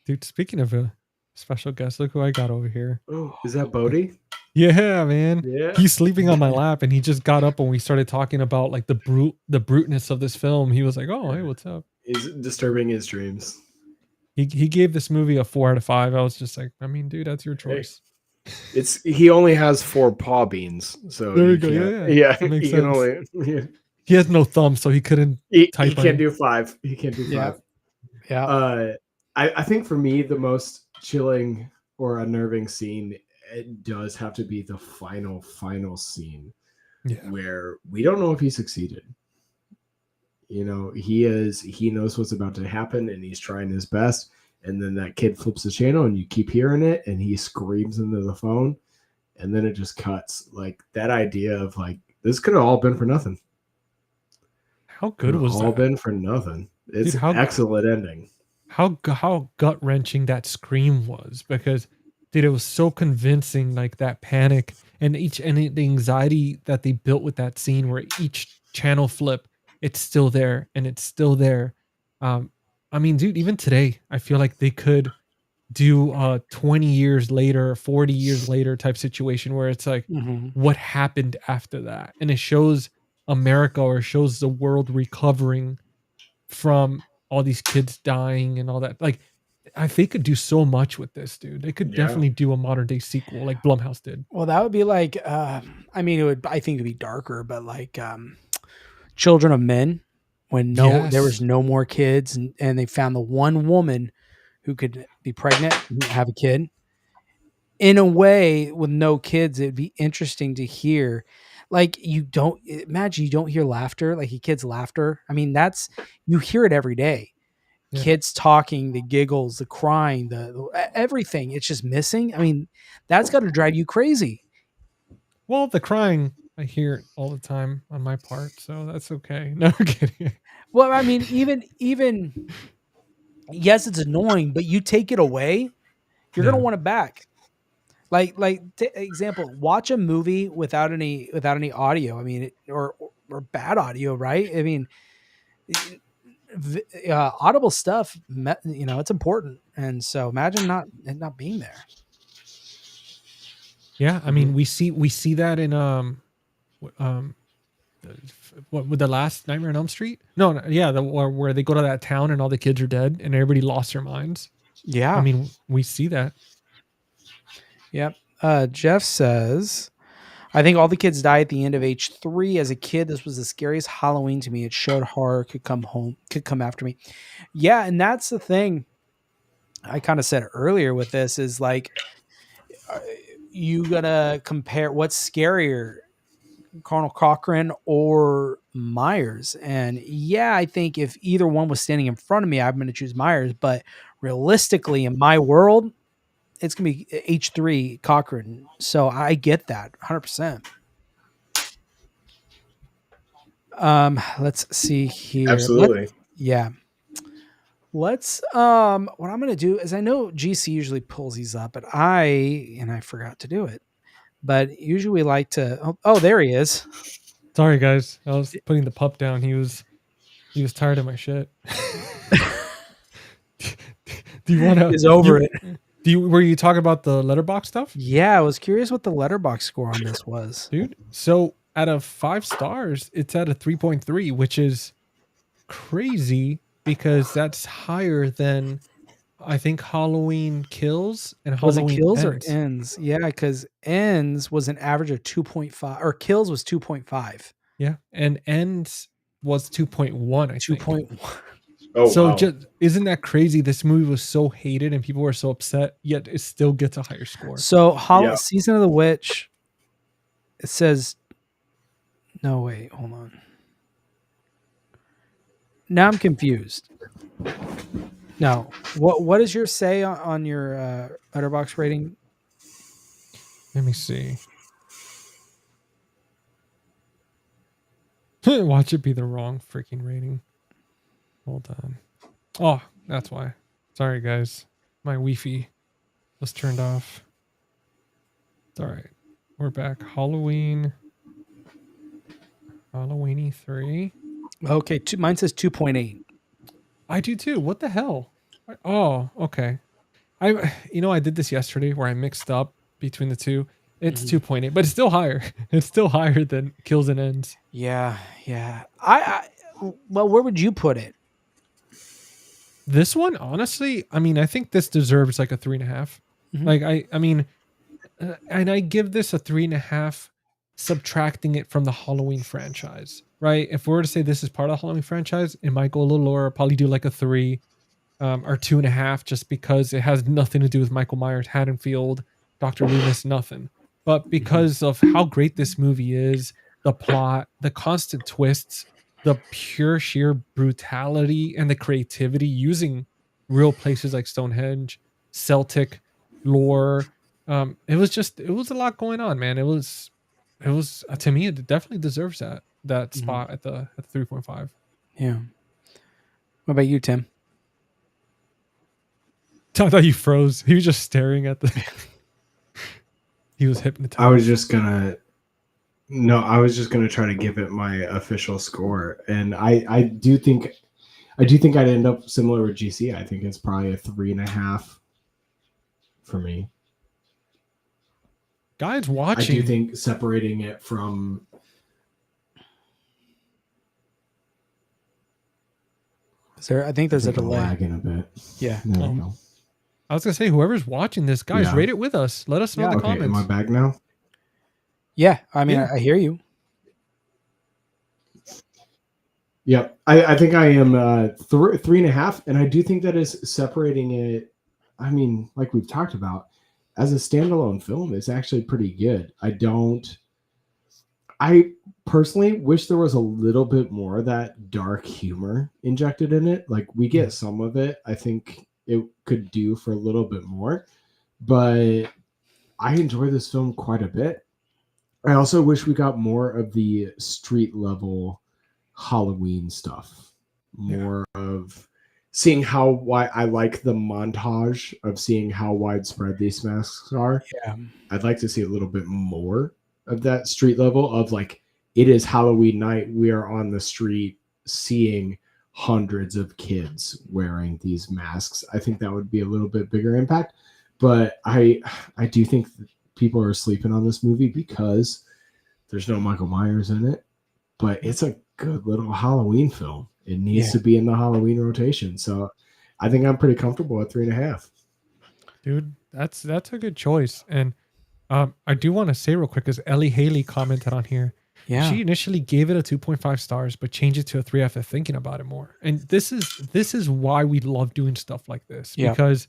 Dude, speaking of a special guest, look who I got over here. Oh, is that Bodhi? Yeah, man. Yeah. He's sleeping on my lap and he just got up when we started talking about like the bruteness of this film. He was like, "Oh, hey, what's up?" He's disturbing his dreams. He gave this movie a 4 out of 5. I was just like, I mean, dude, that's your choice. He only has 4 paw beans, so There he you go. can't- Yeah, yeah, that makes he can sense. only He has no thumb, so he couldn't he type on can't it. do 5. He can't do 5. Yeah. Yeah. I think for me the most chilling or unnerving scene, it does have to be the final scene Yeah. where we don't know if he succeeded. You know, he knows what's about to happen and he's trying his best, and then that kid flips the channel and you keep hearing it and he screams into the phone, and then it just cuts. Like that idea of like this could have all been for nothing. How good was all that? been for nothing. It's Dude, how- excellent ending. How gut wrenching that scream was, because dude, it was so convincing, like that panic and the anxiety that they built with that scene where each channel flip, it's still there and it's still there. I mean, dude, even today, I feel like they could do 20 years later, 40 years later type situation where it's like, Mhm. what happened after that? And it shows America or shows the world recovering from all these kids dying and all that. Like, they could do so much with this, dude. They could Yeah. definitely do a modern day sequel like Blumhouse did. Well, that would be like, I mean, I think it'd be darker, but like Children of Men, when there was Yes. no more kids and they found the one woman who could be pregnant and have a kid. In a way, with no kids, it'd be interesting to hear. Like you don't hear laughter, like a kid's laughter. I mean, you hear it every day. Yeah. Kids talking, the giggles, the crying, the everything. It's just missing. I mean, that's got to drive you crazy. Well, the crying, I hear it all the time on my part, so that's okay. No, I'm kidding. Well, I mean, even yes, it's annoying, but you take it away, you're gonna Yeah. want it back. Like example, watch a movie without any audio. I mean, or bad audio, right? I mean, audible stuff, it's important, and so imagine not being there. Yeah, I mean, we see that in what with the last Nightmare on Elm Street? No, yeah, where they go to that town and all the kids are dead and everybody lost their minds. Yeah, I mean, we see that. Yep. Jeff says, I think all the kids die at the end of H3. As a kid, this was the scariest Halloween to me. It showed horror could come after me. Yeah, and that's the thing I kind of said earlier with this is like, you gotta compare what's scarier, Colonel Cochran or Myers. And yeah, I think if either one was standing in front of me, I'm going to choose Myers. But realistically, in my world, it's going to be H3 Cochran. So I get that 100%. Let's see here. Absolutely. Let's what I'm gonna do is, I know GC usually pulls these up, but I forgot to do it. But usually we like to there he is. Sorry guys, I was putting the pup down. He was tired of my shit. Do you want to? He's over it. Were you talking about the letterbox stuff? Yeah, I was curious what the letterbox score on this was. Dude, so out of 5 stars, it's at a 3.3, which is crazy because that's higher than I think Halloween Kills and Was it Halloween kills or Ends. ends? Yeah, because ends was an average of 2.5, or kills was 2.5. Yeah, and Ends was 2.1, I think. 2.1. Oh So wow. just isn't that crazy? This movie was so hated and people were so upset, yet it still gets a higher score. So Yeah. Season of the Witch, it says, no, wait, hold on. Now I'm confused. No. What does your say on your Letterboxd rating? Let me see. Watch it be the wrong freaking rating. Hold on. Oh, that's why. Sorry, guys. My Wi-Fi was turned off. It's all right. We're back. Halloweeny 3. Okay, mine says 2.8. I do too. What the hell? Oh, okay. I did this yesterday where I mixed up between the two. It's 2.8, but it's still higher. It's still higher than Kills and Ends. Yeah, yeah. Well, where would you put it? This one, honestly, I mean, I think this deserves like a 3.5. Mhm. Like I mean, and I give this a 3.5, subtracting it from the Halloween franchise, right? If we were to say this is part of the Halloween franchise, it might go a little lower. Probably do like a 3, or 2.5, just because it has nothing to do with Michael Myers, Haddonfield, Dr. Loomis, nothing. But because of how great this movie is, the plot, the constant twists, the pure sheer brutality and the creativity using real places like Stonehenge, Celtic lore. It was a lot going on, man. It was to me, it definitely deserves that spot at the 3.5. Yeah. What about you, Tim? I thought you froze. He was just staring at the. He was hypnotized. I was just gonna try to give it my official score, and I do think I'd end up similar with GC. I think it's probably a 3.5 for me. Guys I watching. do think separating it from. I think there's a delay. Lagging a bit. Yeah. There we go. I was gonna say, whoever's watching this, guys, Yeah. rate it with us. Let us know in the Okay, am comments. I back now? Yeah. I mean, Yeah. I hear you. Yep. I think I am 3.5, and I do think that is separating it. I mean, like we've talked about, as a standalone film, it's actually pretty good. I personally wish there was a little bit more of that dark humor injected in it. Like, we get some of it. I think it could do for a little bit more, but I enjoy this film quite a bit. I also wish we got more of the street level Halloween stuff, more of seeing why I like the montage of seeing how widespread these masks are. Yeah. I'd like to see a little bit more of that street level of like, it is Halloween night. We are on the street seeing hundreds of kids wearing these masks. I think that would be a little bit bigger impact, but I do think that people are sleeping on this movie because there's no Michael Myers in it, but it's a good little Halloween film. It needs to be in the Halloween rotation. So I think I'm pretty comfortable at 3.5. Dude, that's a good choice. And I do want to say real quick, because Ellie Haley commented on here. Yeah. She initially gave it a 2.5 stars, but changed it to a 3 after thinking about it more. And this is why we love doing stuff like this. Yeah. Because,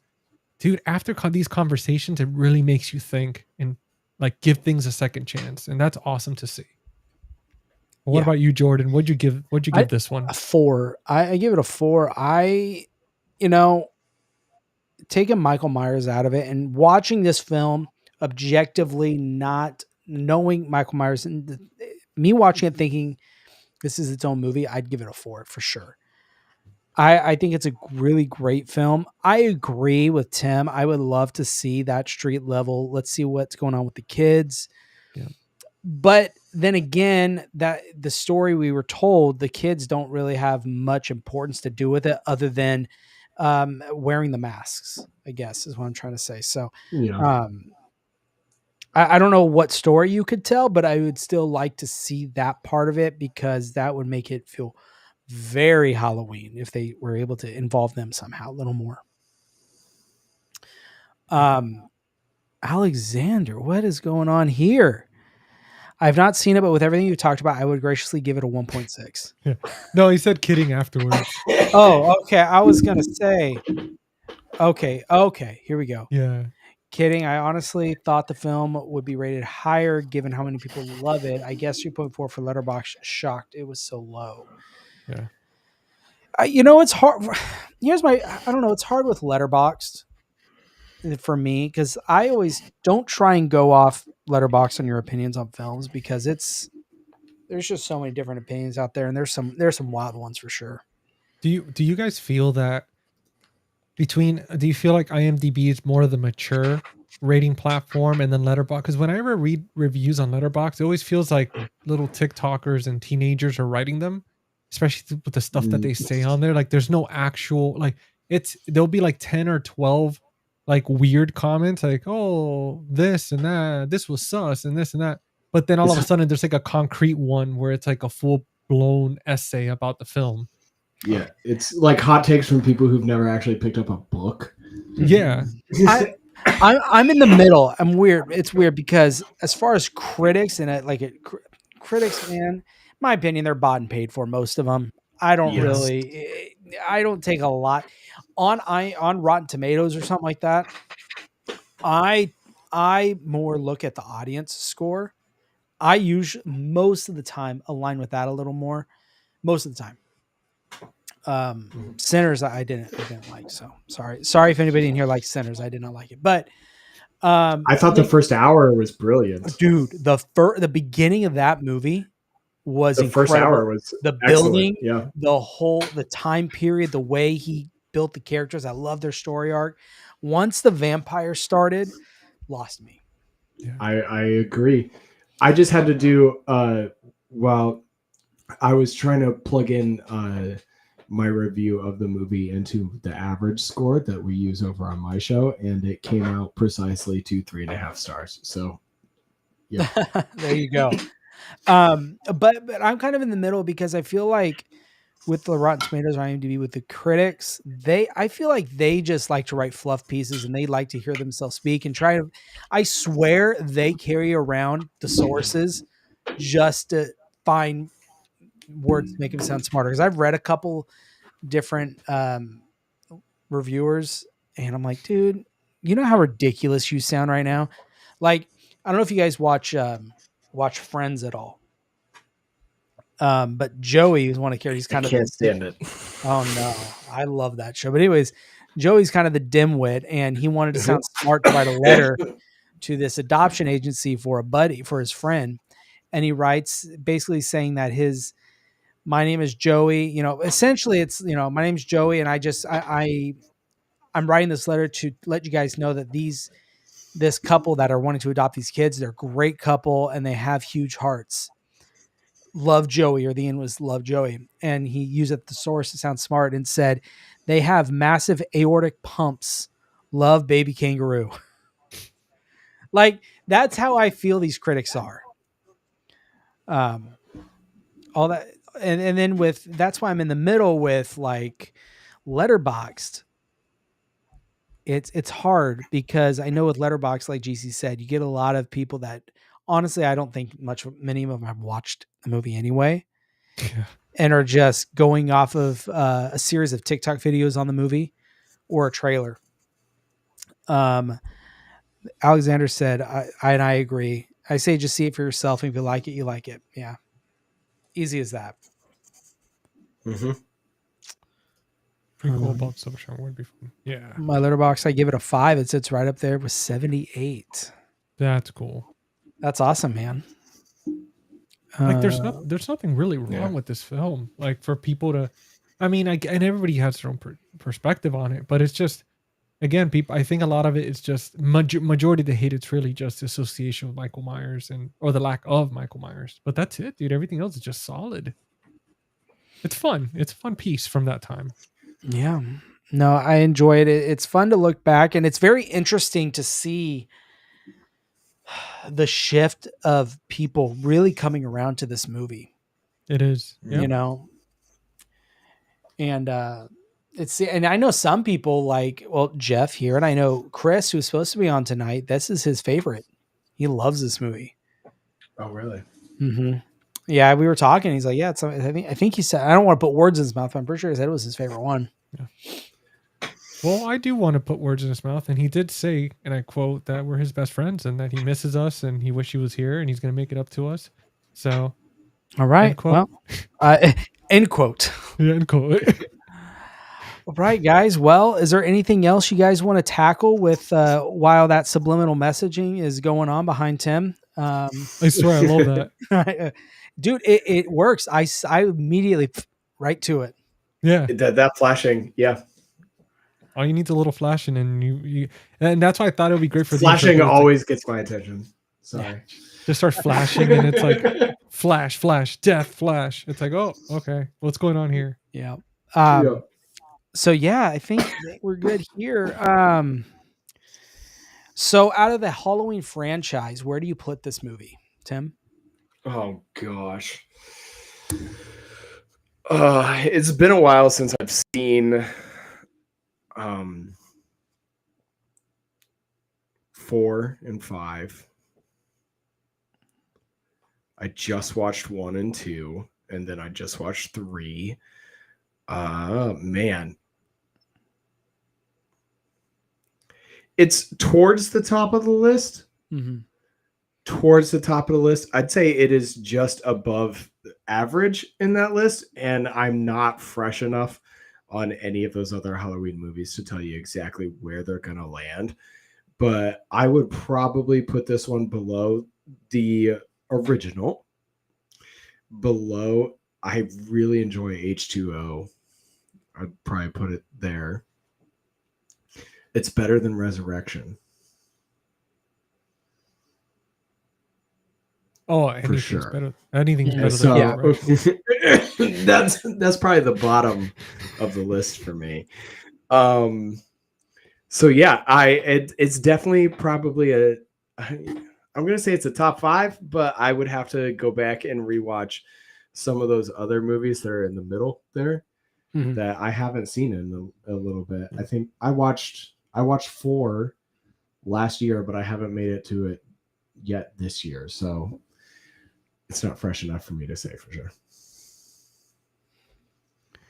dude, after these conversations, it really makes you think and like give things a second chance. And that's awesome to see. What about you, Jordan? What'd you give this one? A 4. I give it a 4. Taking Michael Myers out of it and watching this film objectively, not knowing Michael Myers, and me watching it thinking this is its own movie, I'd give it a 4 for sure. I think it's a really great film. I agree with Tim. I would love to see that street level. Let's see what's going on with the kids. Yeah. But then again, that the story we were told, the kids don't really have much importance to do with it other than wearing the masks, I guess is what I'm trying to say. So I don't know what story you could tell, but I would still like to see that part of it because that would make it feel very Halloween if they were able to involve them somehow a little more. Alexander, what is going on here? I've not seen it, but with everything you talked about, I would graciously give it a 1.6. Yeah. No, he said kidding afterwards. Oh, okay. I was going to say, okay. Here we go. Yeah. Kidding. I honestly thought the film would be rated higher given how many people love it. I guess 3.4 for Letterboxd. Shocked it was so low. Yeah. It's hard. I don't know. It's hard with Letterboxd for me because I always don't try and go off Letterboxd on your opinions on films because there's just so many different opinions out there, and there's some wild ones for sure. Do you guys feel that do you feel like IMDb is more of the mature rating platform and then Letterboxd? Because when I ever read reviews on Letterboxd, it always feels like little TikTokers and teenagers are writing them, especially with the stuff that they say on there. Like there's no actual, like there'll be like 10 or 12 like weird comments like, oh, this and that, this was sus and this and that. But then all of a sudden there's like a concrete one where it's like a full blown essay about the film. Yeah, it's like hot takes from people who've never actually picked up a book. Yeah. I'm in the middle. I'm weird. It's weird because as far as critics and critics, man, in my opinion, they're bought and paid for, most of them. I don't take a lot on Rotten Tomatoes or something like that. I more look at the audience score. I usually most of the time align with that a little more. Most of the time. Sinners I didn't like, so sorry if anybody in here likes Sinners. I did not like it, but I thought the first hour was brilliant, dude. The beginning of that movie was the incredible. first hour was the excellent. building, yeah, the time period, the way he built the characters. I love their story arc. Once the vampire started, lost me. Yeah. I agree. I just had to do while I was trying to plug in my review of the movie into the average score that we use over on my show, and it came out precisely to 3.5 stars. So yeah. There you go. But I'm kind of in the middle because I feel like with the Rotten Tomatoes or IMDb, with the critics, I feel like they just like to write fluff pieces and they like to hear themselves speak and try to, I swear they carry around the sources just to find words to make them sound smarter. Because I've read a couple different reviewers and I'm like, dude, you know how ridiculous you sound right now? Like, I don't know if you guys watch Friends at all. But Joey is one of the characters. I can't stand it. Oh no, I love that show. But anyways, Joey's kind of the dimwit, and he wanted to sound smart to write a letter to this adoption agency for his friend, and he writes basically saying that my name is Joey. Essentially, it's my name's Joey, and I'm writing this letter to let you guys know that this couple that are wanting to adopt these kids, they're a great couple, and they have huge hearts. Love Joey, or the end was love Joey. And he used it the source to sound smart and said, they have massive aortic pumps. Love baby kangaroo. Like, that's how I feel these critics are. All that. And then that's why I'm in the middle with like Letterboxd. It's hard because I know with Letterboxd, like GC said, you get a lot of people that honestly, I don't think many of them have watched the movie anyway, and are just going off of a series of TikTok videos on the movie or a trailer. Alexander said, I agree. I say just see it for yourself, and if you like it, you like it. Yeah, easy as that. Mm-hmm. Pretty cool about Silver Shamrock would be fun. Yeah. My Letterboxd, I give it a 5. It sits right up there with 78. That's cool. That's awesome, man. Like there's nothing really wrong with this film. Like for people to, I mean, and everybody has their own perspective on it, but it's just, again, people, I think a lot of it is just majority of the hate. It's really just association with Michael Myers or the lack of Michael Myers, but that's it, dude. Everything else is just solid. It's fun. It's a fun piece from that time. Yeah, no, I enjoy it. It's fun to look back, and it's very interesting to see the shift of people really coming around to this movie. It is, yep. And and I know some people like, well, Jeff here, and I know Chris, who's supposed to be on tonight. This is his favorite. He loves this movie. Oh, really? Mm-hmm. Yeah, we were talking. He's like, yeah, it's. I think he said. I don't want to put words in his mouth. But I'm pretty sure he said it was his favorite one. Yeah. Well, I do want to put words in his mouth, and he did say, and I quote, that we're his best friends, and that he misses us, and he wish he was here, and he's going to make it up to us. So, all right. End quote. Well, end quote. Yeah, end quote. All right, guys. Well, is there anything else you guys want to tackle with while that subliminal messaging is going on behind Tim? I swear, I love that. Dude, it works. I immediately right to it. Yeah. That flashing, yeah. All you need is a little flashing, and and that's why I thought it would be great for flashing. The always gets my attention. Sorry, yeah. Just start flashing, and it's like flash, flash, death, flash. It's like, oh, okay, what's going on here? Yeah. Yeah. So yeah, I think we're good here. So out of the Halloween franchise, where do you put this movie, Tim? Oh gosh. It's been a while since I've seen 4 and 5. I just watched 1 and 2, and then I just watched 3. Man. It's towards the top of the list. Mm-hmm. Towards the top of the list. I'd say it is just above average in that list, and I'm not fresh enough on any of those other Halloween movies to tell you exactly where they're going to land. But I would probably put this one below the original. Below, I really enjoy H2O. I'd probably put it there. It's better than Resurrection. Oh, anything's sure. better. Anything's better So, than Resurrection. that's probably the bottom of the list for me. So yeah, it's definitely probably I'm gonna say it's a top 5, but I would have to go back and rewatch some of those other movies that are in the middle there that I haven't seen in a little bit. I think I watched 4 last year, but I haven't made it to it yet this year, so it's not fresh enough for me to say for sure.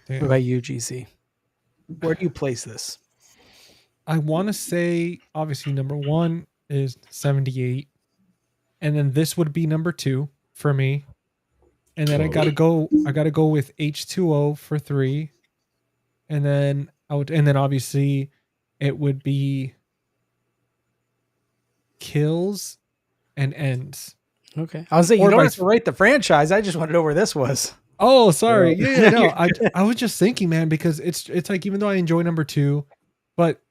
What about you, GC? Where do you place this? I want to say, obviously, number 1 is 78, and then this would be number 2 for me, and then I gotta go with H2O for 3, and then obviously it would be Kills and Ends. Okay, I was saying you don't have to rate the franchise. I just want to know where this was. Oh, sorry. Yeah, no. I was just thinking, man, because it's like, even though I enjoy number 2, but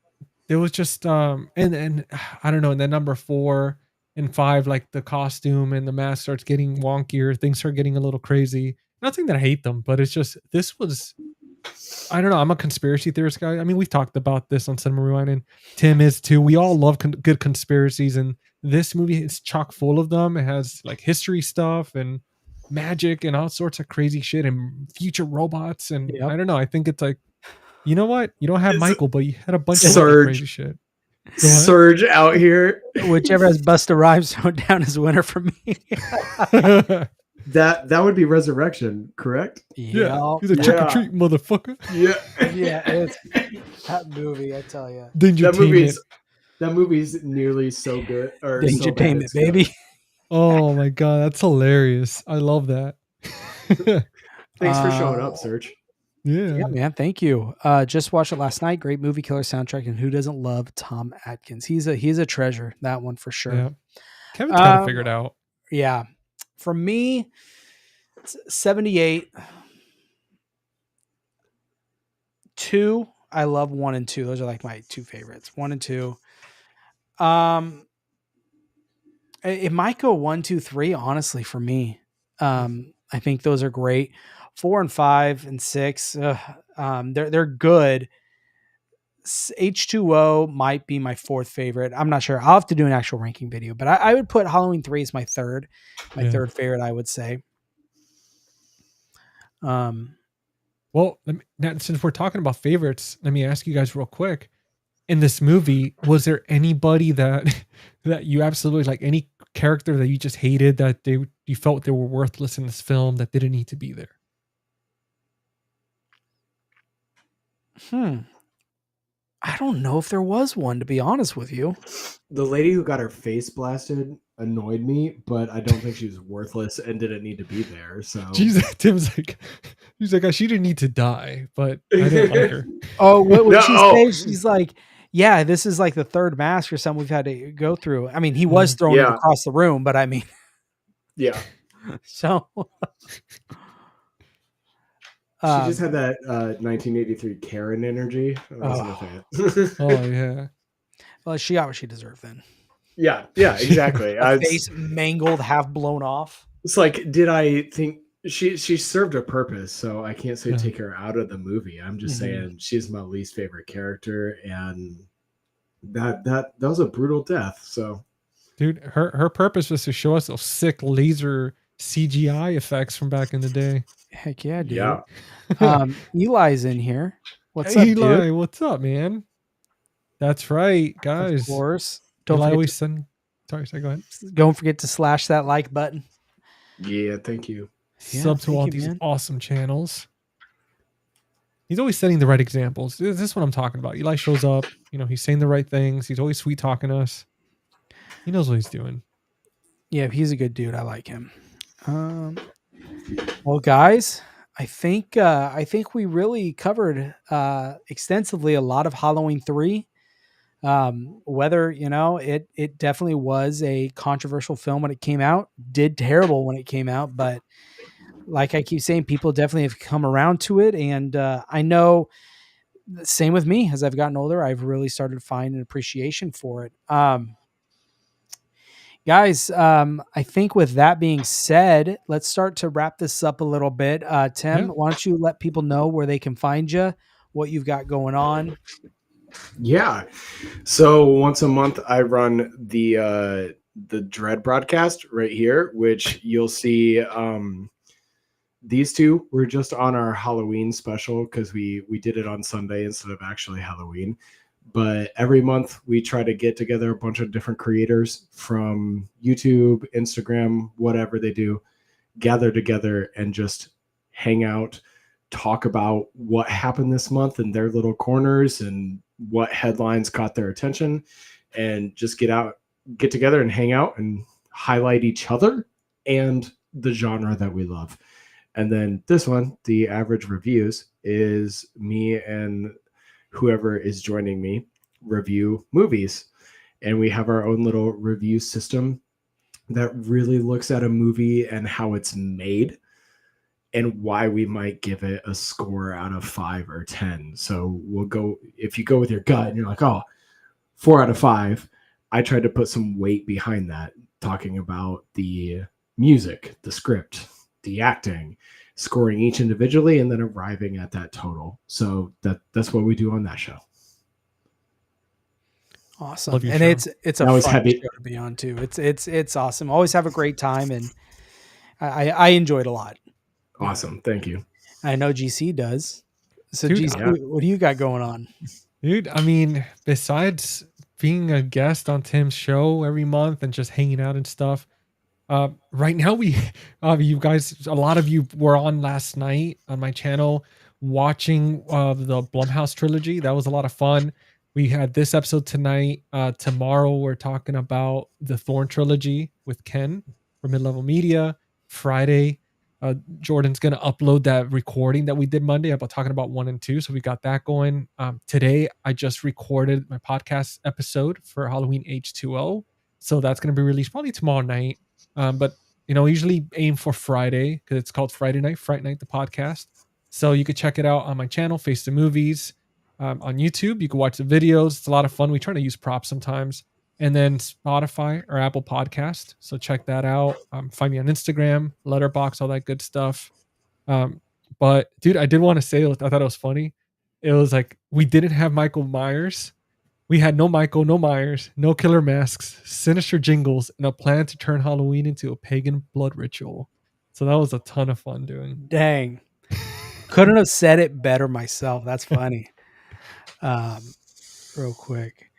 there was just and I don't know, and then number 4 and 5, like the costume and the mask starts getting wonkier, things start getting a little crazy. Not saying that I hate them, but it's just, this was, I don't know. I'm a conspiracy theorist guy. I mean, we've talked about this on Cinema Rewind, and Tim is too. We all love good conspiracies, and this movie is chock full of them. It has like history stuff and magic and all sorts of crazy shit and future robots. And I don't know. I think it's like, you know what? You don't have Michael, but you had a bunch of crazy shit. Surge out here. Whichever has Busta Rhymes thrown down as winner for me. That would be Resurrection, correct? Yeah. He's a trick or treat motherfucker. Yeah. Yeah, it's that movie, I tell you. That movie's nearly so good. Or Dangertainment, so baby. Oh my god, that's hilarious. I love that. Thanks for showing up, Serge. Yeah, man. Thank you. Just watched it last night. Great movie, killer soundtrack, and who doesn't love Tom Atkins? He's a treasure. That one for sure. Yeah. Kevin's got it figured out. Yeah. For me, 78. 2. I love 1 and 2. Those are like my 2 favorites. 1 and 2. It might go 1, 2, 3. Honestly, for me, I think those are great. 4 and 5 and 6. They're good. H2O might be my 4th favorite. I'm not sure. I'll have to do an actual ranking video, but I would put Halloween 3 as my third favorite, I would say. Well, now, since we're talking about favorites, let me ask you guys real quick. In this movie, was there anybody that that you absolutely like, any character that you just hated, that you felt they were worthless in this film, that didn't need to be there? I don't know if there was one, to be honest with you. The lady who got her face blasted annoyed me, but I don't think she was worthless and didn't need to be there. So Tim's like, he's like, she didn't need to die, but I didn't like her. Oh, what would No, she oh. say? She's like, yeah, this is like the third mask or something we've had to go through. I mean, he was throwing it Yeah. across the room, but I mean, Yeah. so She just had that 1983 Karen energy. I wasn't a fan. Oh yeah. well, she got what she deserved then. Yeah, exactly. Face mangled, half blown off. It's like, did I think she served a purpose? So I can't say Yeah. take her out of the movie. I'm just saying she's my least favorite character, and that was a brutal death. So, Dude, her purpose was to show us those sick laser CGI effects from back in the day. Heck yeah, dude. yeah. Eli's in here. What's Hey, up, Eli, dude? what's up, man? That's right, Of guys. course. Don't Eli forget always send. Sorry, go ahead. don't forget to slash that like button. Yeah, thank you. Yeah, Sub to thank all you, these man. awesome channels. He's always setting the right examples. This is what I'm talking about. Eli shows up. He's saying the right things. He's always sweet talking to us. He knows what he's doing. Yeah, he's a good dude. I like him. Well, guys, I think we really covered extensively a lot of Halloween 3. Whether it definitely was a controversial film when it came out, did terrible when it came out, but like I keep saying, people definitely have come around to it, and I know the same with me. As I've gotten older, I've really started to find an appreciation for it. Guys, I think with that being said, let's start to wrap this up a little bit. Tim, Yeah. why don't you let people know where they can find you, what you've got going on? Yeah. So once a month, I run the Dread broadcast right here, which you'll see. These two were just on our Halloween special because we did it on Sunday instead of actually Halloween. But every month we try to get together a bunch of different creators from YouTube, Instagram, whatever they do, gather together and just hang out, talk about what happened this month in their little corners and what headlines caught their attention, and just get together and hang out and highlight each other and the genre that we love. And then this one, the average reviews, is me and whoever is joining me review movies. And we have our own little review system that really looks at a movie and how it's made and why we might give it a score out of 5 or 10. So we'll go, if you go with your gut and you're like, oh, 4 out of 5, I tried to put some weight behind that, talking about the music, the script, the acting, scoring each individually, and then arriving at that total. So that's what we do on that show. Awesome. Love your And show. it's a That was fun heavy. show to be on too. It's awesome. Always have a great time, and I enjoy it a lot. Awesome. Thank you. I know GC does. So Dude, GC, yeah. what do you got going on? Dude, I mean, besides being a guest on Tim's show every month and just hanging out and stuff, right now you guys, a lot of you were on last night on my channel watching the Blumhouse trilogy. That was a lot of fun. We had this episode tonight. Tomorrow we're talking about the Thorn trilogy with Ken from Mid-Level Media. Friday, Jordan's going to upload that recording that we did Monday about talking about 1 and 2. So we got that going. Today, I just recorded my podcast episode for Halloween H2O. So that's going to be released probably tomorrow night. But, usually aim for Friday because it's called Fright Night, the podcast. So you could check it out on my channel, Face the Movies. On YouTube, you can watch the videos. It's a lot of fun. We try to use props sometimes. And then Spotify or Apple Podcast. So check that out. Find me on Instagram, Letterboxd, all that good stuff. But dude, I did want to say, I thought it was funny. It was like, we didn't have Michael Myers. We had no Michael, no Myers, no killer masks, sinister jingles, and a plan to turn Halloween into a pagan blood ritual. So that was a ton of fun doing. Dang. Couldn't have said it better myself. That's funny. Real quick.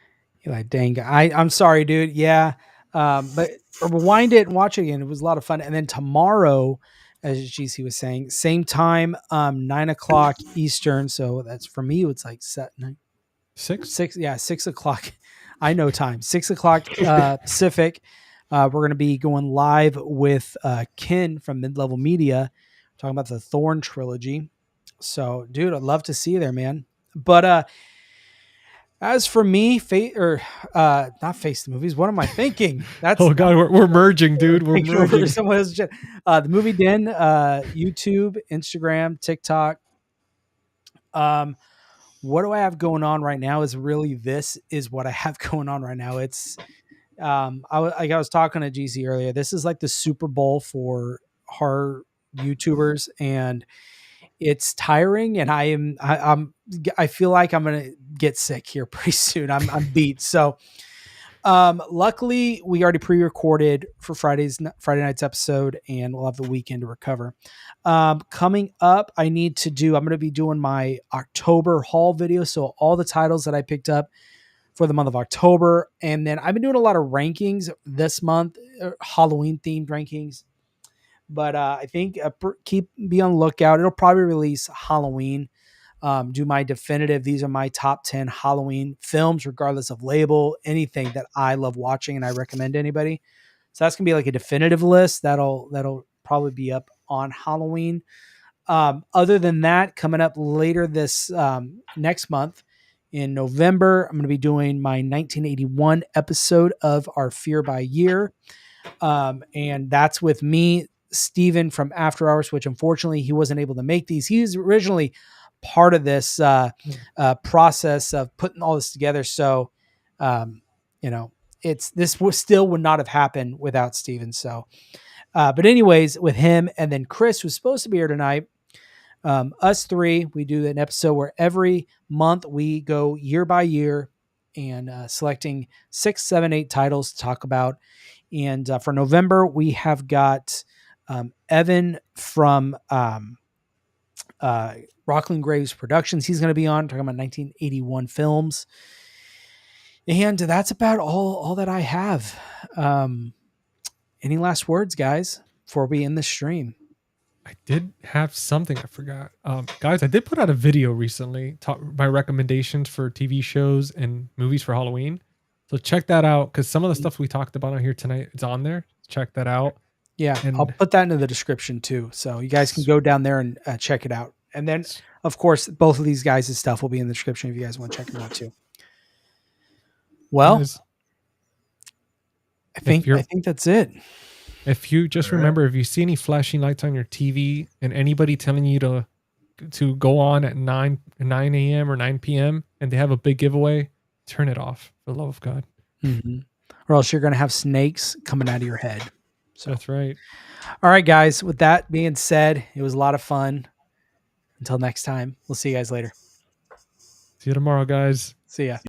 You're like, dang, I'm sorry, dude. Yeah. But rewind it and watch it again. It was a lot of fun. And then tomorrow, as GC was saying, same time, 9 o'clock Eastern. So that's for me, it's like 6? 6 o'clock. I know time. 6 o'clock Pacific. We're going to be going live with Ken from Mid-Level Media, talking about the Thorn trilogy. So, dude, I'd love to see you there, man. But as for me, not Face the Movies. What am I thinking? That's Oh God, we're merging, dude. We're merging. Someone else's chat. The Movie Den, YouTube, Instagram, TikTok. What do I have going on right now? This is what I have going on right now. It's I was talking to GC earlier. This is like the Super Bowl for horror YouTubers, and it's tiring, and I feel like I'm gonna get sick here pretty soon. I'm beat. So luckily we already pre-recorded for Friday night's episode, and we'll have the weekend to recover. Coming up, I'm going to be doing my October haul video. So all the titles that I picked up for the month of October. And then I've been doing a lot of rankings this month, Halloween themed rankings. But I think be on the lookout. It'll probably release Halloween. Do my definitive. These are my top 10 Halloween films, regardless of label, anything that I love watching and I recommend to anybody. So that's gonna be like a definitive list. That'll probably be up on Halloween. Other than that, coming up later this next month in November, I'm going to be doing my 1981 episode of our Fear by Year. And that's with me, Steven from After Hours, which unfortunately he wasn't able to make these. He was originally part of this process of putting all this together. So, still would not have happened without Steven. So, but anyways, with him and then Chris, who's supposed to be here tonight, us three, we do an episode where every month we go year by year and selecting 6, 7, 8 titles to talk about. And for November, we have got Evan from Rockland Graves Productions. He's going to be on talking about 1981 films. And that's about all that I have. Any last words, guys, before we end the stream? I did have something I forgot. Guys, I did put out a video recently, my recommendations for TV shows and movies for Halloween. So check that out, because some of the stuff we talked about on here tonight is on there. Check that out. Yeah, and I'll put that into the description too. So you guys can go down there and check it out. And then, of course, both of these guys' stuff will be in the description if you guys want to check them out too. Well, guys, I think that's it. If you just remember, if you see any flashing lights on your TV and anybody telling you to go on at 9 a.m. or 9 p.m. and they have a big giveaway, turn it off, for the love of God. Mm-hmm. Or else you're going to have snakes coming out of your head. So that's right. All right, guys. With that being said, it was a lot of fun. Until next time, we'll see you guys later. See you tomorrow, guys. See ya.